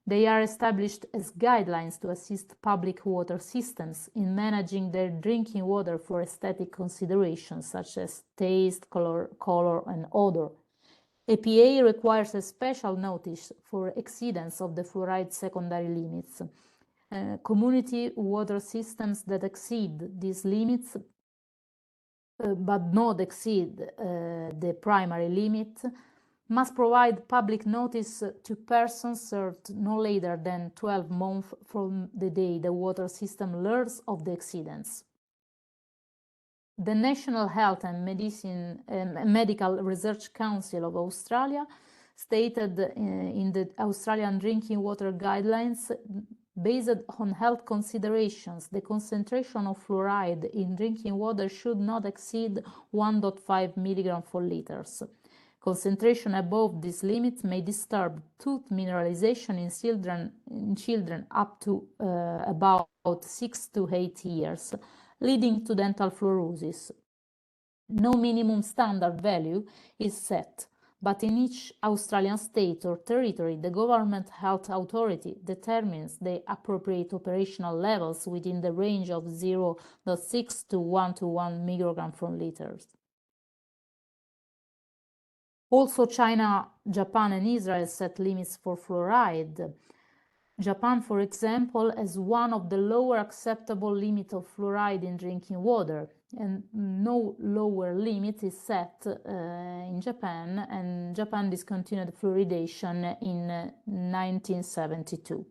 They are established as guidelines to assist public water systems in managing their drinking water for aesthetic considerations such as taste, color, and odor. EPA requires a special notice for exceedance of the fluoride secondary limits. Community water systems that exceed these limits but not exceed the primary limit, must provide public notice to persons served no later than 12 months from the day the water system learns of the exceedance. The National Health and Medical Research Council of Australia stated in the Australian Drinking Water Guidelines, based on health considerations, the concentration of fluoride in drinking water should not exceed 1.5 mg per liter. Concentration above this limit may disturb tooth mineralization in children up to about 6 to 8 years, leading to dental fluorosis. No minimum standard value is set, but in each Australian state or territory, the government health authority determines the appropriate operational levels within the range of 0.6 to 1 to 1 microgram per liter. Also, China, Japan, and Israel set limits for fluoride. Japan, for example, has one of the lower acceptable limits of fluoride in drinking water, and no lower limit is set in Japan, and Japan discontinued fluoridation in 1972.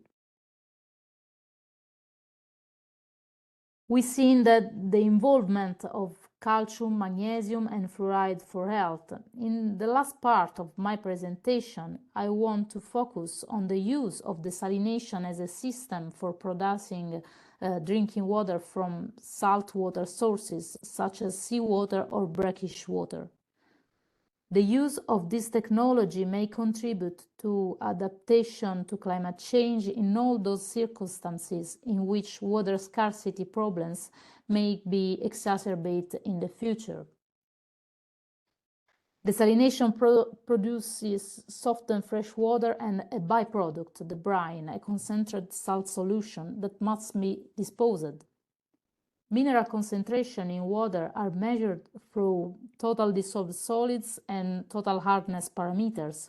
We've seen that the involvement of calcium, magnesium, and fluoride for health. In the last part of my presentation, I want to focus on the use of desalination as a system for producing drinking water from saltwater sources such as seawater or brackish water. The use of this technology may contribute to adaptation to climate change in all those circumstances in which water scarcity problems may be exacerbated in the future. Desalination produces softened fresh water and a byproduct, the brine, a concentrated salt solution that must be disposed. Mineral concentration in water are measured through total dissolved solids and total hardness parameters.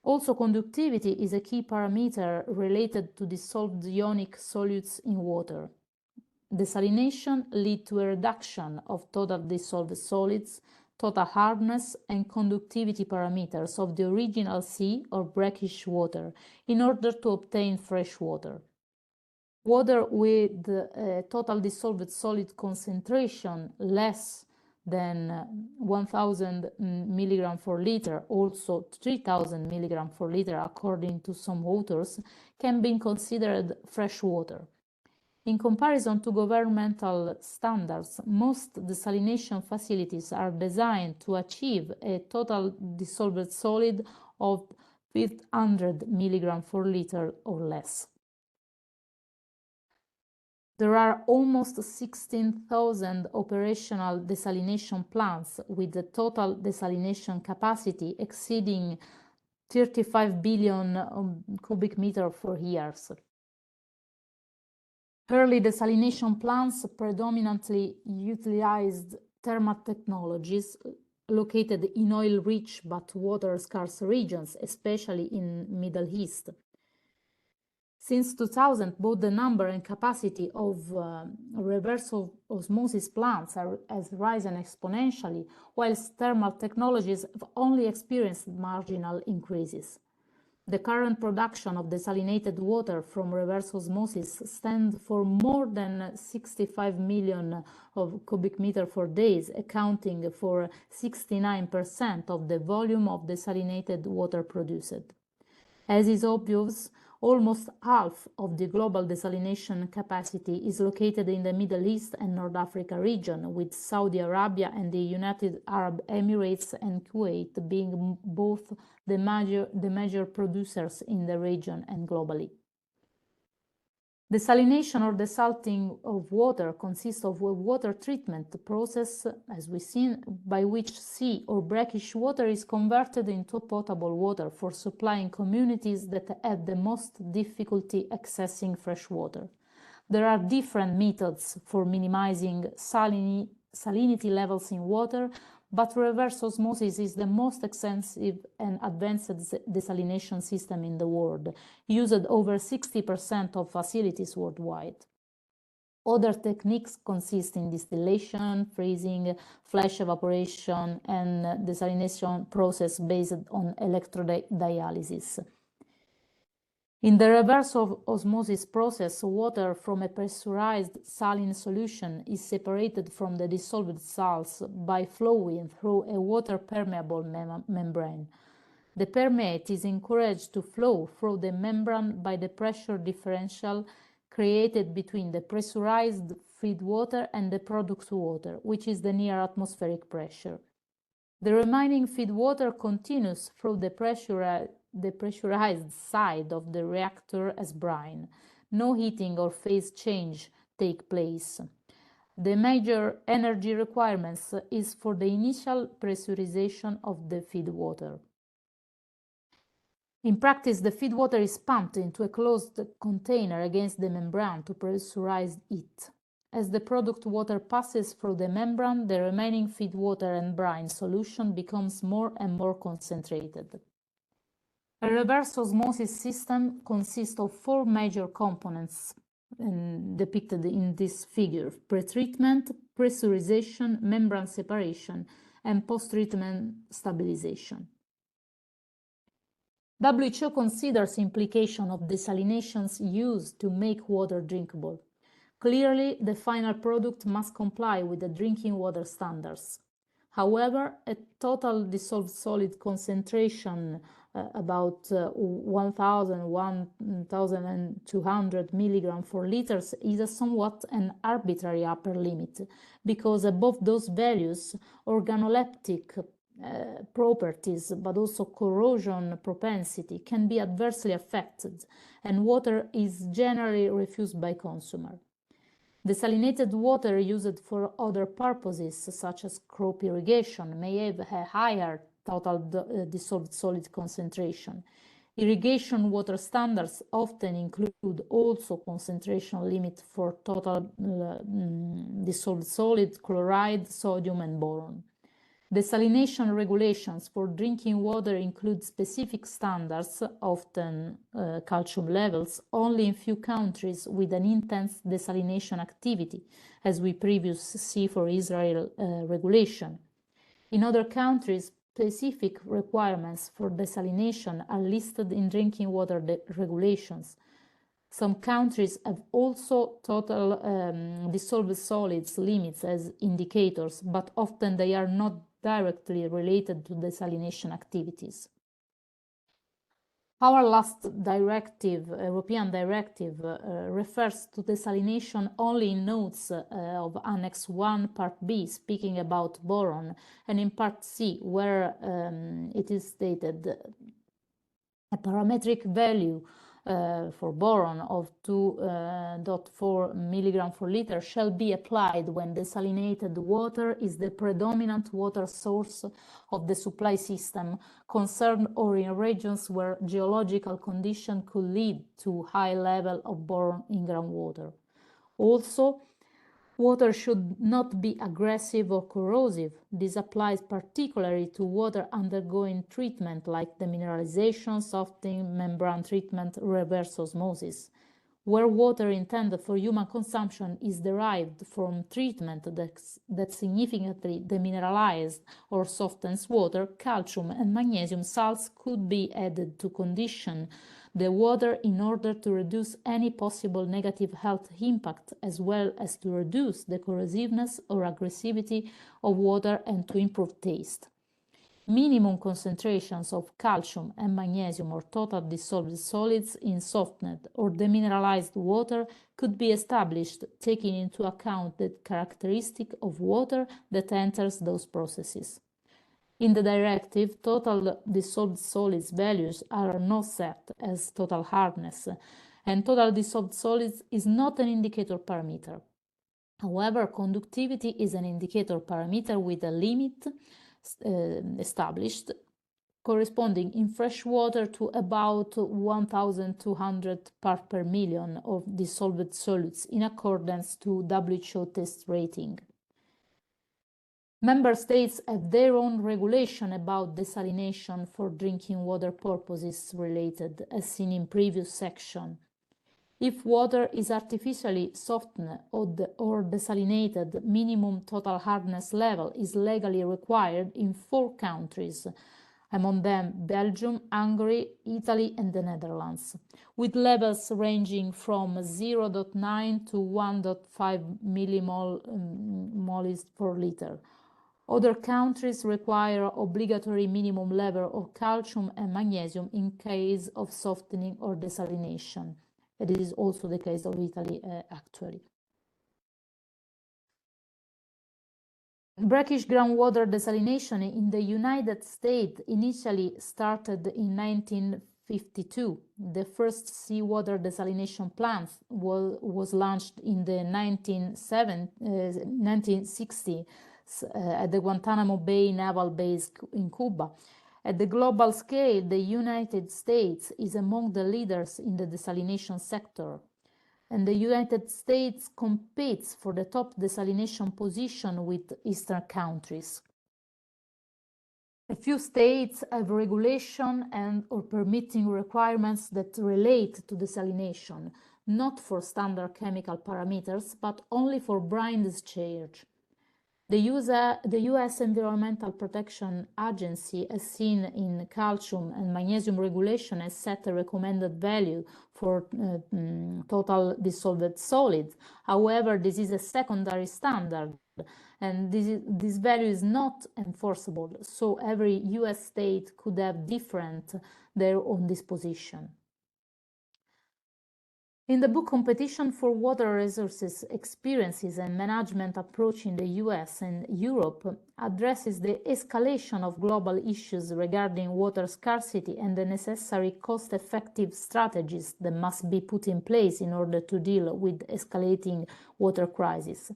Also, conductivity is a key parameter related to dissolved ionic solutes in water. Desalination leads to a reduction of total dissolved solids, total hardness, and conductivity parameters of the original sea or brackish water in order to obtain fresh water. Water with a total dissolved solid concentration less than 1000 milligram per liter, also 3000 milligram per liter according to some authors, can be considered fresh water. In comparison to governmental standards, most desalination facilities are designed to achieve a total dissolved solid of 500 milligram per liter or less. There are almost 16,000 operational desalination plants with a total desalination capacity exceeding 35 billion cubic meters per year. Early desalination plants predominantly utilized thermal technologies located in oil-rich but water-scarce regions, especially in Middle East. Since 2000, both the number and capacity of reverse osmosis plants has risen exponentially, whilst thermal technologies have only experienced marginal increases. The current production of desalinated water from reverse osmosis stands for more than 65 million of cubic meter per day, accounting for 69% of the volume of desalinated water produced. As is obvious, almost half of the global desalination capacity is located in the Middle East and North Africa region, with Saudi Arabia and the United Arab Emirates and Kuwait being both the major producers in the region and globally. Desalination or desalting of water consists of a water treatment process, as we've seen, by which sea or brackish water is converted into potable water for supplying communities that have the most difficulty accessing fresh water. There are different methods for minimizing salinity levels in water, but reverse osmosis is the most extensive and advanced desalination system in the world, used over 60% of facilities worldwide. Other techniques consist in distillation, freezing, flash evaporation, and desalination process based on electrodialysis. In the reverse osmosis process, water from a pressurized saline solution is separated from the dissolved salts by flowing through a water-permeable membrane. The permeate is encouraged to flow through the membrane by the pressure differential created between the pressurized feed water and the product water, which is the near atmospheric pressure. The remaining feed water continues through the pressurized side of the reactor as brine. No heating or phase change take place. The major energy requirements is for the initial pressurization of the feed water. In practice, the feed water is pumped into a closed container against the membrane to pressurize it. As the product water passes through the membrane, the remaining feed water and brine solution becomes more and more concentrated. A reverse osmosis system consists of 4 major components depicted in this figure: pretreatment, pressurization, membrane separation, and post-treatment stabilization. WHO considers implication of desalination's use to make water drinkable. Clearly, the final product must comply with the drinking water standards. However, a total dissolved solid concentration about 1,200 milligrams per liter is a somewhat an arbitrary upper limit, because above those values, organoleptic properties, but also corrosion propensity can be adversely affected, and water is generally refused by consumer. Desalinated water used for other purposes, such as crop irrigation, may have a higher total dissolved solid concentration. Irrigation water standards often include also concentration limit for total dissolved solid, chloride, sodium, and boron. Desalination regulations for drinking water include specific standards, often calcium levels, only in few countries with an intense desalination activity, as we previously see for Israel regulation. In other countries, specific requirements for desalination are listed in drinking water regulations. Some countries have also total dissolved solids limits as indicators, but often they are not directly related to desalination activities. Our last directive, European directive, refers to desalination only in notes of Annex 1, Part B, speaking about boron, and in Part C, where it is stated a parametric value for boron of 2.4 milligram per liter shall be applied when desalinated water is the predominant water source of the supply system concerned or in regions where geological conditions could lead to high level of boron in groundwater. Also, water should not be aggressive or corrosive. This applies particularly to water undergoing treatment like demineralization, softening, membrane treatment, reverse osmosis. Where water intended for human consumption is derived from treatment that significantly demineralizes or softens water, calcium and magnesium salts could be added to condition the water in order to reduce any possible negative health impact, as well as to reduce the corrosiveness or aggressivity of water and to improve taste. Minimum concentrations of calcium and magnesium or total dissolved solids in softened or demineralized water could be established, taking into account the characteristic of water that enters those processes. In the directive, total dissolved solids values are not set as total hardness, and total dissolved solids is not an indicator parameter. However, conductivity is an indicator parameter with a limit established, corresponding in fresh water to about 1,200 parts per million of dissolved solids in accordance to WHO test rating. Member states have their own regulation about desalination for drinking water purposes related, as seen in previous section. If water is artificially softened or desalinated, minimum total hardness level is legally required in 4 countries, among them Belgium, Hungary, Italy and the Netherlands, with levels ranging from 0.9 to 1.5 millimoles per liter. Other countries require obligatory minimum level of calcium and magnesium in case of softening or desalination. It is also the case of Italy, actually. Brackish groundwater desalination in the United States initially started in 1952. The first seawater desalination plant was launched in the 1960s at the Guantanamo Bay Naval Base in Cuba. At the global scale, the United States is among the leaders in the desalination sector, and the United States competes for the top desalination position with Eastern countries. A few states have regulation and or permitting requirements that relate to desalination, not for standard chemical parameters, but only for brine discharge. The US Environmental Protection Agency, as seen in calcium and magnesium regulation, has set a recommended value for total dissolved solids. However, this is a secondary standard, and this value is not enforceable, so every US state could have different their own disposition. In the book Competition for Water Resources, Experiences and Management Approach in the US and Europe addresses the escalation of global issues regarding water scarcity and the necessary cost-effective strategies that must be put in place in order to deal with escalating water crisis.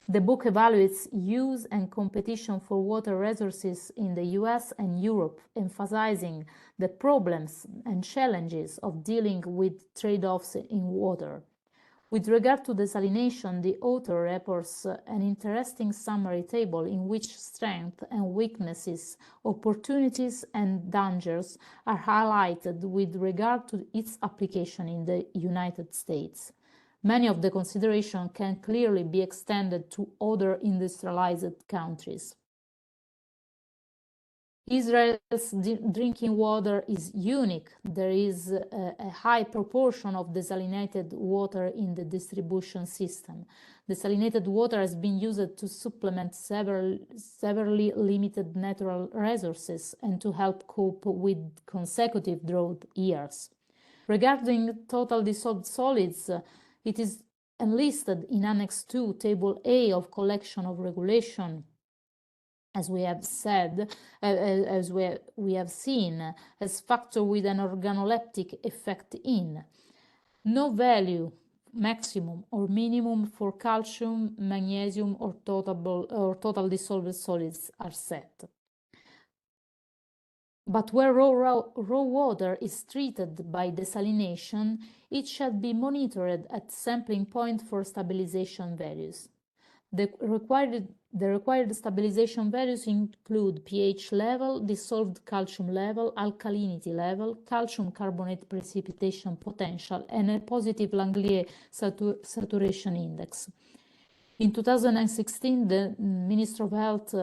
The book evaluates use and competition for water resources in the US and Europe, emphasizing the problems and challenges of dealing with trade-offs in water. With regard to desalination, the author reports an interesting summary table in which strengths and weaknesses, opportunities and dangers are highlighted with regard to its application in the United States. Many of the considerations can clearly be extended to other industrialized countries. Israel's drinking water is unique. There is a high proportion of desalinated water in the distribution system. Desalinated water has been used to supplement severely limited natural resources and to help cope with consecutive drought years. Regarding total dissolved solids, it is enlisted in Annex 2, Table A of Collection of Regulation, as we have said, as we have seen, as factor with an organoleptic effect in. No value, maximum or minimum for calcium, magnesium, or total dissolved solids are set. But where raw water is treated by desalination, it should be monitored at sampling point for stabilization values. The required stabilization values include pH level, dissolved calcium level, alkalinity level, calcium carbonate precipitation potential, and a positive Langlier saturation index. In 2016, the Ministry of Health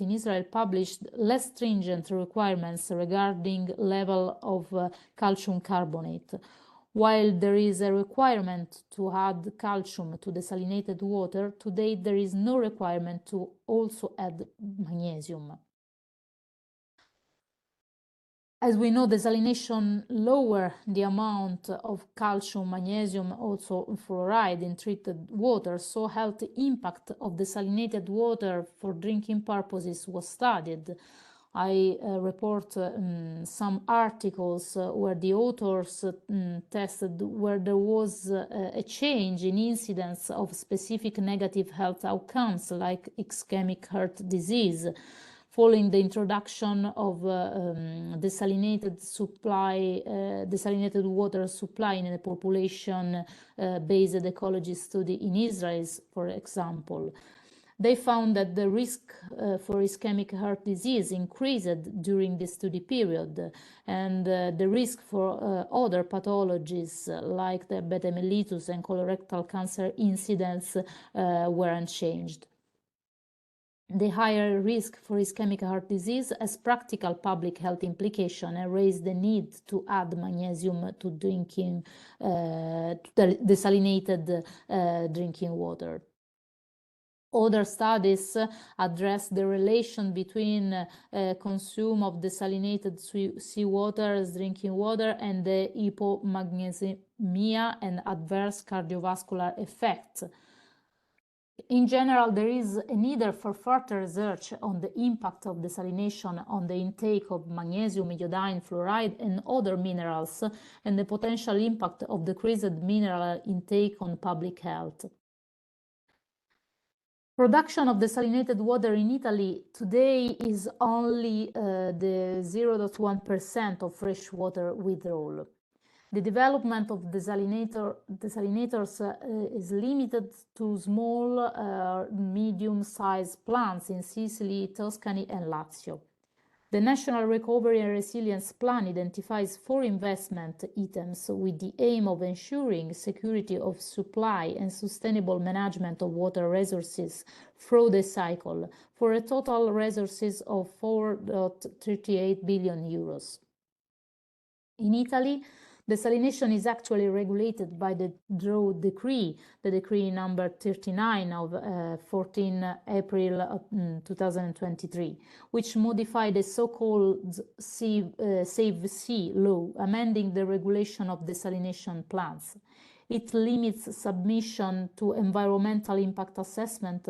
in Israel published less stringent requirements regarding level of calcium carbonate. While there is a requirement to add calcium to desalinated water, to date there is no requirement to also add magnesium. As we know, desalination lowers the amount of calcium, magnesium, also fluoride in treated water, so health impact of desalinated water for drinking purposes was studied. I report some articles where the authors tested where there was a change in incidence of specific negative health outcomes like ischemic heart disease, following the introduction of desalinated water supply in a population-based ecology study in Israel, for example. They found that the risk for ischemic heart disease increased during the study period, and the risk for other pathologies like diabetes mellitus and colorectal cancer incidence were unchanged. The higher risk for ischemic heart disease has practical public health implication and raised the need to add magnesium to drinking desalinated drinking water. Other studies address the relation between consume of desalinated seawater as drinking water and the hypomagnesemia and adverse cardiovascular effects. In general, there is a need for further research on the impact of desalination on the intake of magnesium, iodine, fluoride, and other minerals, and the potential impact of decreased mineral intake on public health. Production of desalinated water in Italy today is only the 0.1% of fresh water withdrawal. The development of desalinators is limited to small, medium-sized plants in Sicily, Tuscany, and Lazio. The National Recovery and Resilience Plan identifies 4 investment items with the aim of ensuring security of supply and sustainable management of water resources through the cycle, for a total resources of 4.38 billion euros. In Italy, Desalination is actually regulated by the DRAW decree, the decree number 39 of 14 April 2023, which modified the so-called Save Sea law, amending the regulation of desalination plants. It limits submission to environmental impact assessment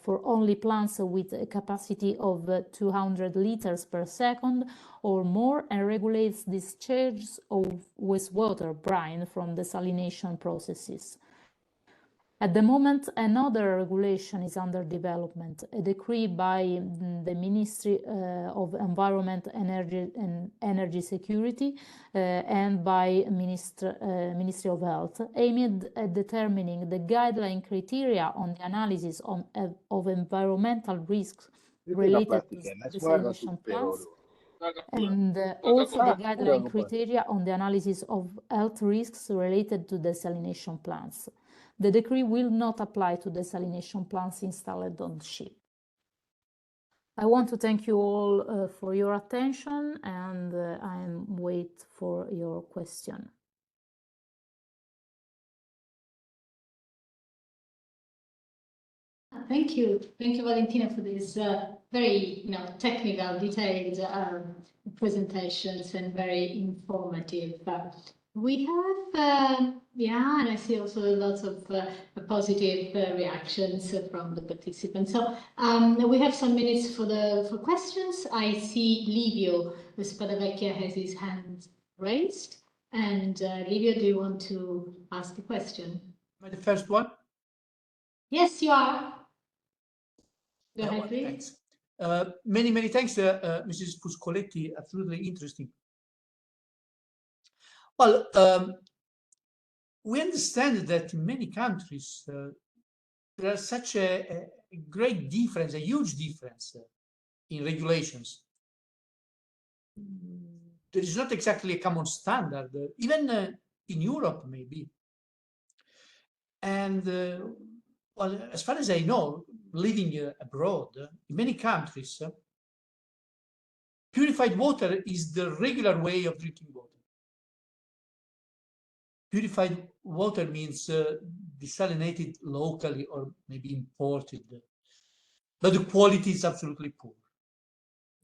for only plants with a capacity of 200 liters per second or more, and regulates discharge of wastewater brine from desalination processes. At the moment, another regulation is under development, a decree by the Ministry of Environment, Energy and Energy Security and by Ministry of Health, aimed at determining the guideline criteria on the analysis of environmental risks related to desalination plants, and also the guideline criteria on the analysis of health risks related to desalination plants. The decree will not apply to desalination plants installed on ship. I want to thank you all for your attention, and I wait for your question. Thank you, Valentina, for these very, technical, detailed presentations and very informative. We have, and I see also lots of positive reactions from the participants. So we have some minutes for questions. I see Livio Spadavecchia has his hand raised. And Livio, do you want to ask a question? Am I the first one? Yes, you are. Go ahead, please. Thanks. Many thanks, Mrs. Fuscoletti. Absolutely interesting. Well, we understand that in many countries there is such a great difference, a huge difference in regulations. There is not exactly a common standard, even in Europe, maybe. And well, as far as I know, living abroad, in many countries, purified water is the regular way of drinking water. Purified water means desalinated locally or maybe imported, but the quality is absolutely poor.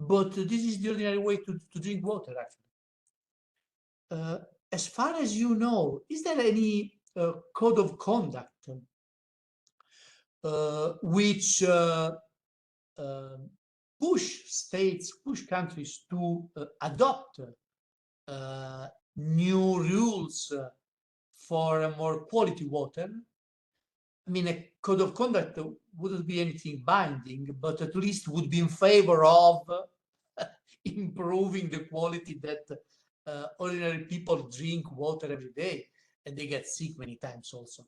But this is the ordinary way to drink water, actually. As far as you know, is there any code of conduct which push countries to adopt new rules for a more quality water? I mean, a code of conduct wouldn't be anything binding, but at least would be in favor of improving the quality that ordinary people drink water every day, and they get sick many times also.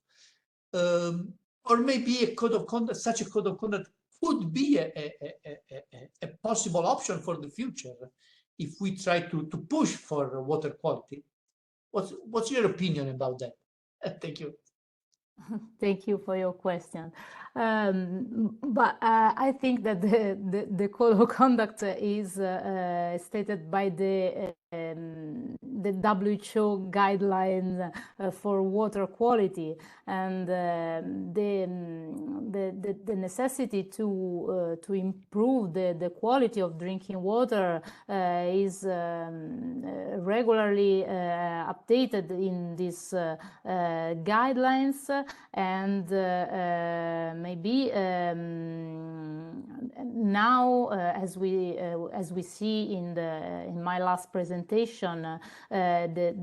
Or maybe a code of conduct, such a code of conduct could be a possible option for the future if we try to push for water quality. What's your opinion about that? Thank you. Thank you for your question. But I think that the code of conduct is stated by the WHO guidelines for water quality, and the necessity to improve the quality of drinking water is regularly updated in these guidelines, and maybe now, as we see in my last presentation, the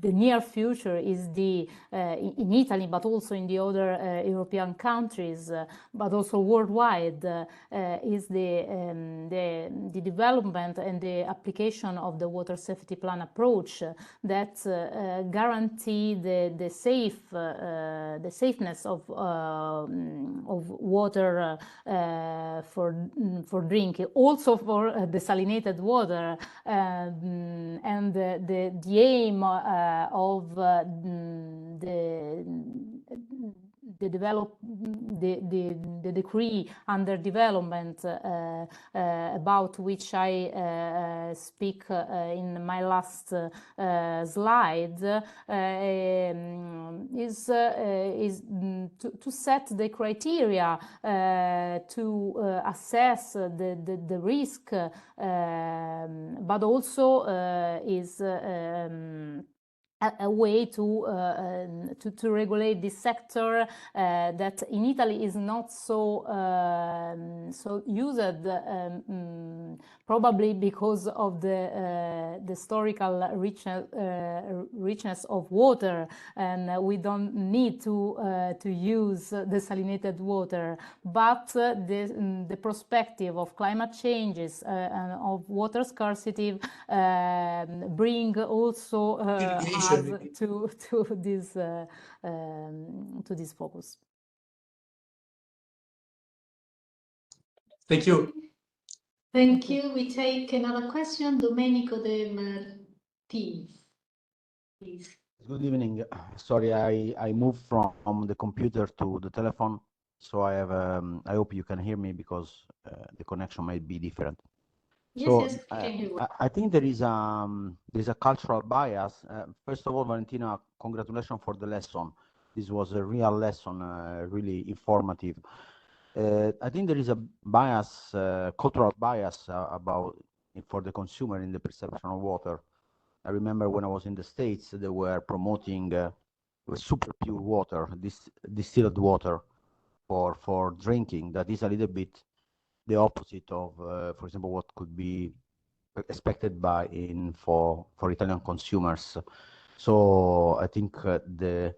near future is in Italy, but also in the other European countries, but also worldwide, is the development and the application of the water safety plan approach that guarantee the safeness of water for drinking, also for desalinated water, and the aim of the decree under development about which I speak in my last slide is to set the criteria to assess the risk, but also is a way to regulate this sector that in Italy is not so so used, probably because of the historical richness of water, and we don't need to use desalinated water. But the perspective of climate changes and of water scarcity bring also us to this focus. Thank you. Thank you. We take another question. Domenico De Martins, please. Good evening. Sorry, I moved from the computer to the telephone, so I have I hope you can hear me because the connection might be different. Yes, So yes, we can hear you. I think there's a cultural bias. First of all, Valentina, congratulations for the lesson. This was a real lesson, really informative. I think there is a bias, cultural bias about for the consumer in the perception of water. I remember when I was in the States, they were promoting super pure water, distilled water for drinking. That is a little bit the opposite of, for example, what could be expected for Italian consumers. So I think the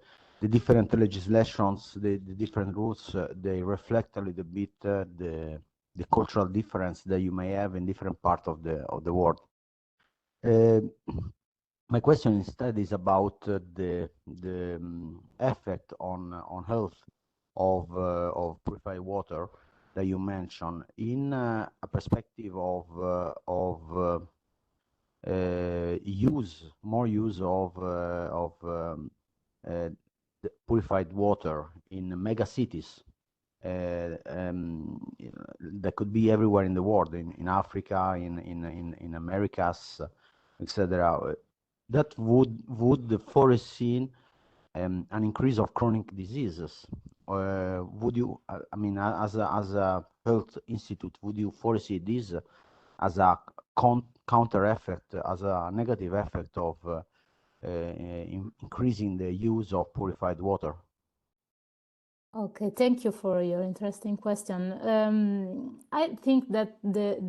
different legislations, the different rules, they reflect a little bit the cultural difference that you may have in different parts of the world. My question instead is about the effect on health of purified water that you mentioned in a perspective of more use of the purified water in mega cities. That could be everywhere in the world, in Africa, in Americas, etc. That would foresee an increase of chronic diseases. Would you, I mean, as a health institute, would you foresee this as a counter effect, as a negative effect of increasing the use of purified water? Okay, thank you for your interesting question. I think that the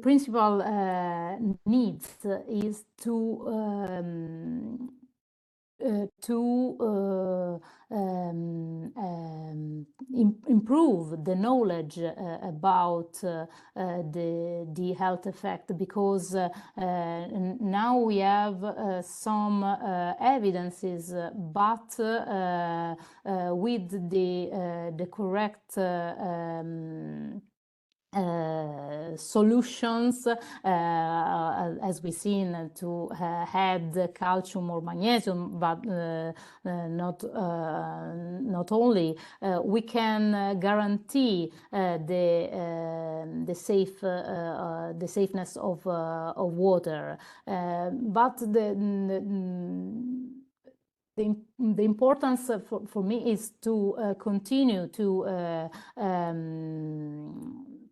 principal needs is to improve the knowledge about the health effect, because now we have some evidences, but with the correct solutions, as we've seen, to add calcium or magnesium, but not only, we can guarantee the safeness of water, but the importance for me is to continue to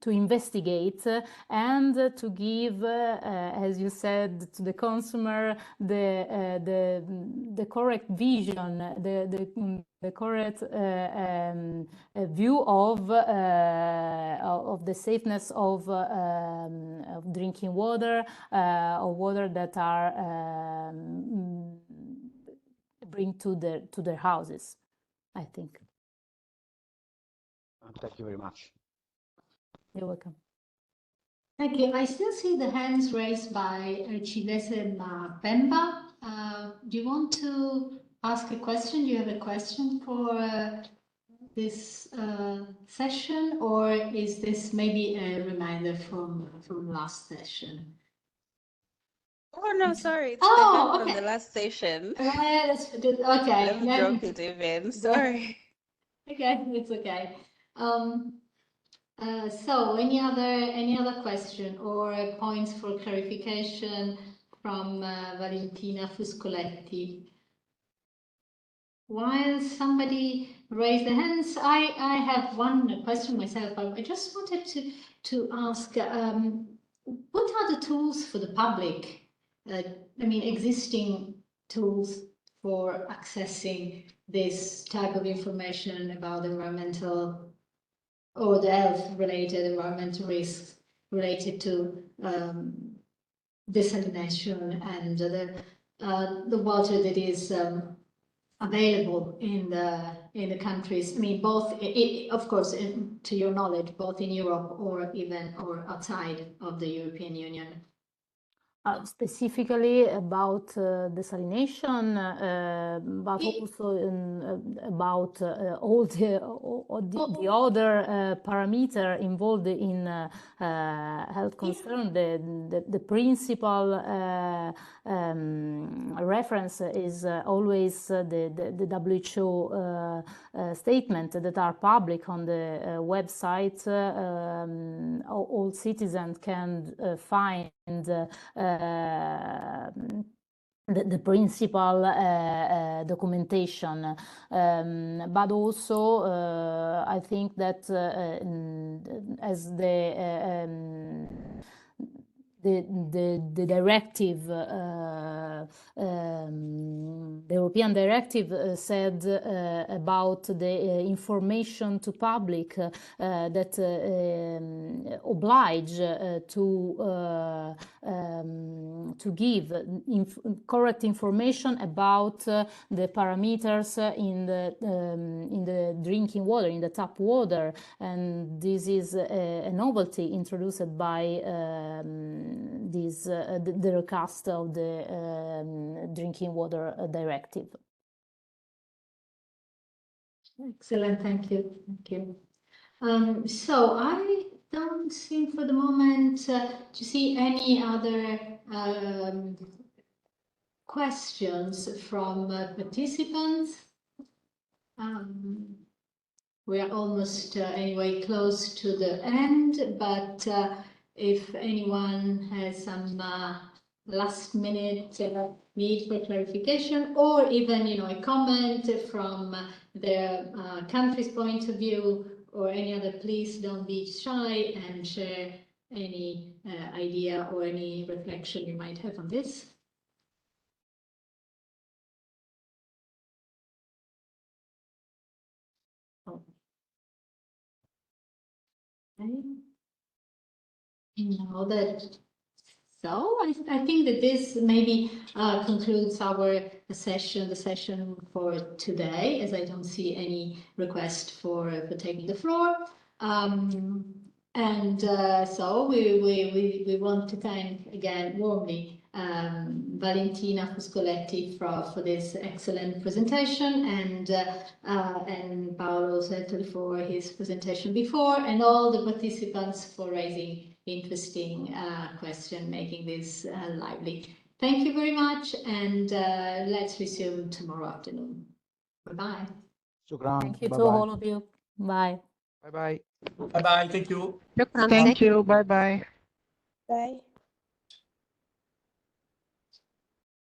investigate and to give, as you said, to the consumer the correct vision, the correct view of the safeness of drinking water, or water that are bring to their houses, I think. Thank you very much. You're welcome. Thank you. I still see the hands raised by Archivese Pemba. Do you want to ask a question? Do you have a question for this session, or is this maybe a reminder from last session? Oh no, sorry, it's the Oh, event from okay. the last session. Okay. Let's drop it even. Sorry. Okay, it's okay. So any other question or points for clarification from Valentina Fuscoletti? While somebody raised their hands, I have one question myself. I just wanted to ask, what are the tools for the public? I mean, existing tools for accessing this type of information about environmental or the health-related environmental risks related to desalination and the water that is available in the countries. I mean, both, of course, to your knowledge, both in Europe or outside of the European Union. Specifically about desalination, but also about all the other parameter involved in health concern. The principal reference is always the WHO statement that are public on the website. All citizens can find the principal documentation, but also I think that as the directive, the European directive said about the information to public that oblige to give correct information about the parameters in the drinking water, in the tap water, and this is a novelty introduced by the recast of the drinking water directive. Excellent, thank you, thank you. So I don't seem for the moment to see any other questions from participants. We are almost anyway close to the end, but if anyone has some last minute need for clarification, or even a comment from their country's point of view or any other, please don't be shy and share any idea or any reflection you might have on this. So I think that this maybe concludes our session, the session for today, as I don't see any request for taking the floor. So we want to thank again warmly Valentina Fuscoletti for this excellent presentation, and Paolo Settoli for his presentation before, and all the participants for raising interesting question, making this lively. Thank you very much, and let's resume tomorrow afternoon. Bye-bye. Thank you to all of you. Bye. Bye-bye. Bye-bye, thank you. Thank you. Bye-bye. Bye.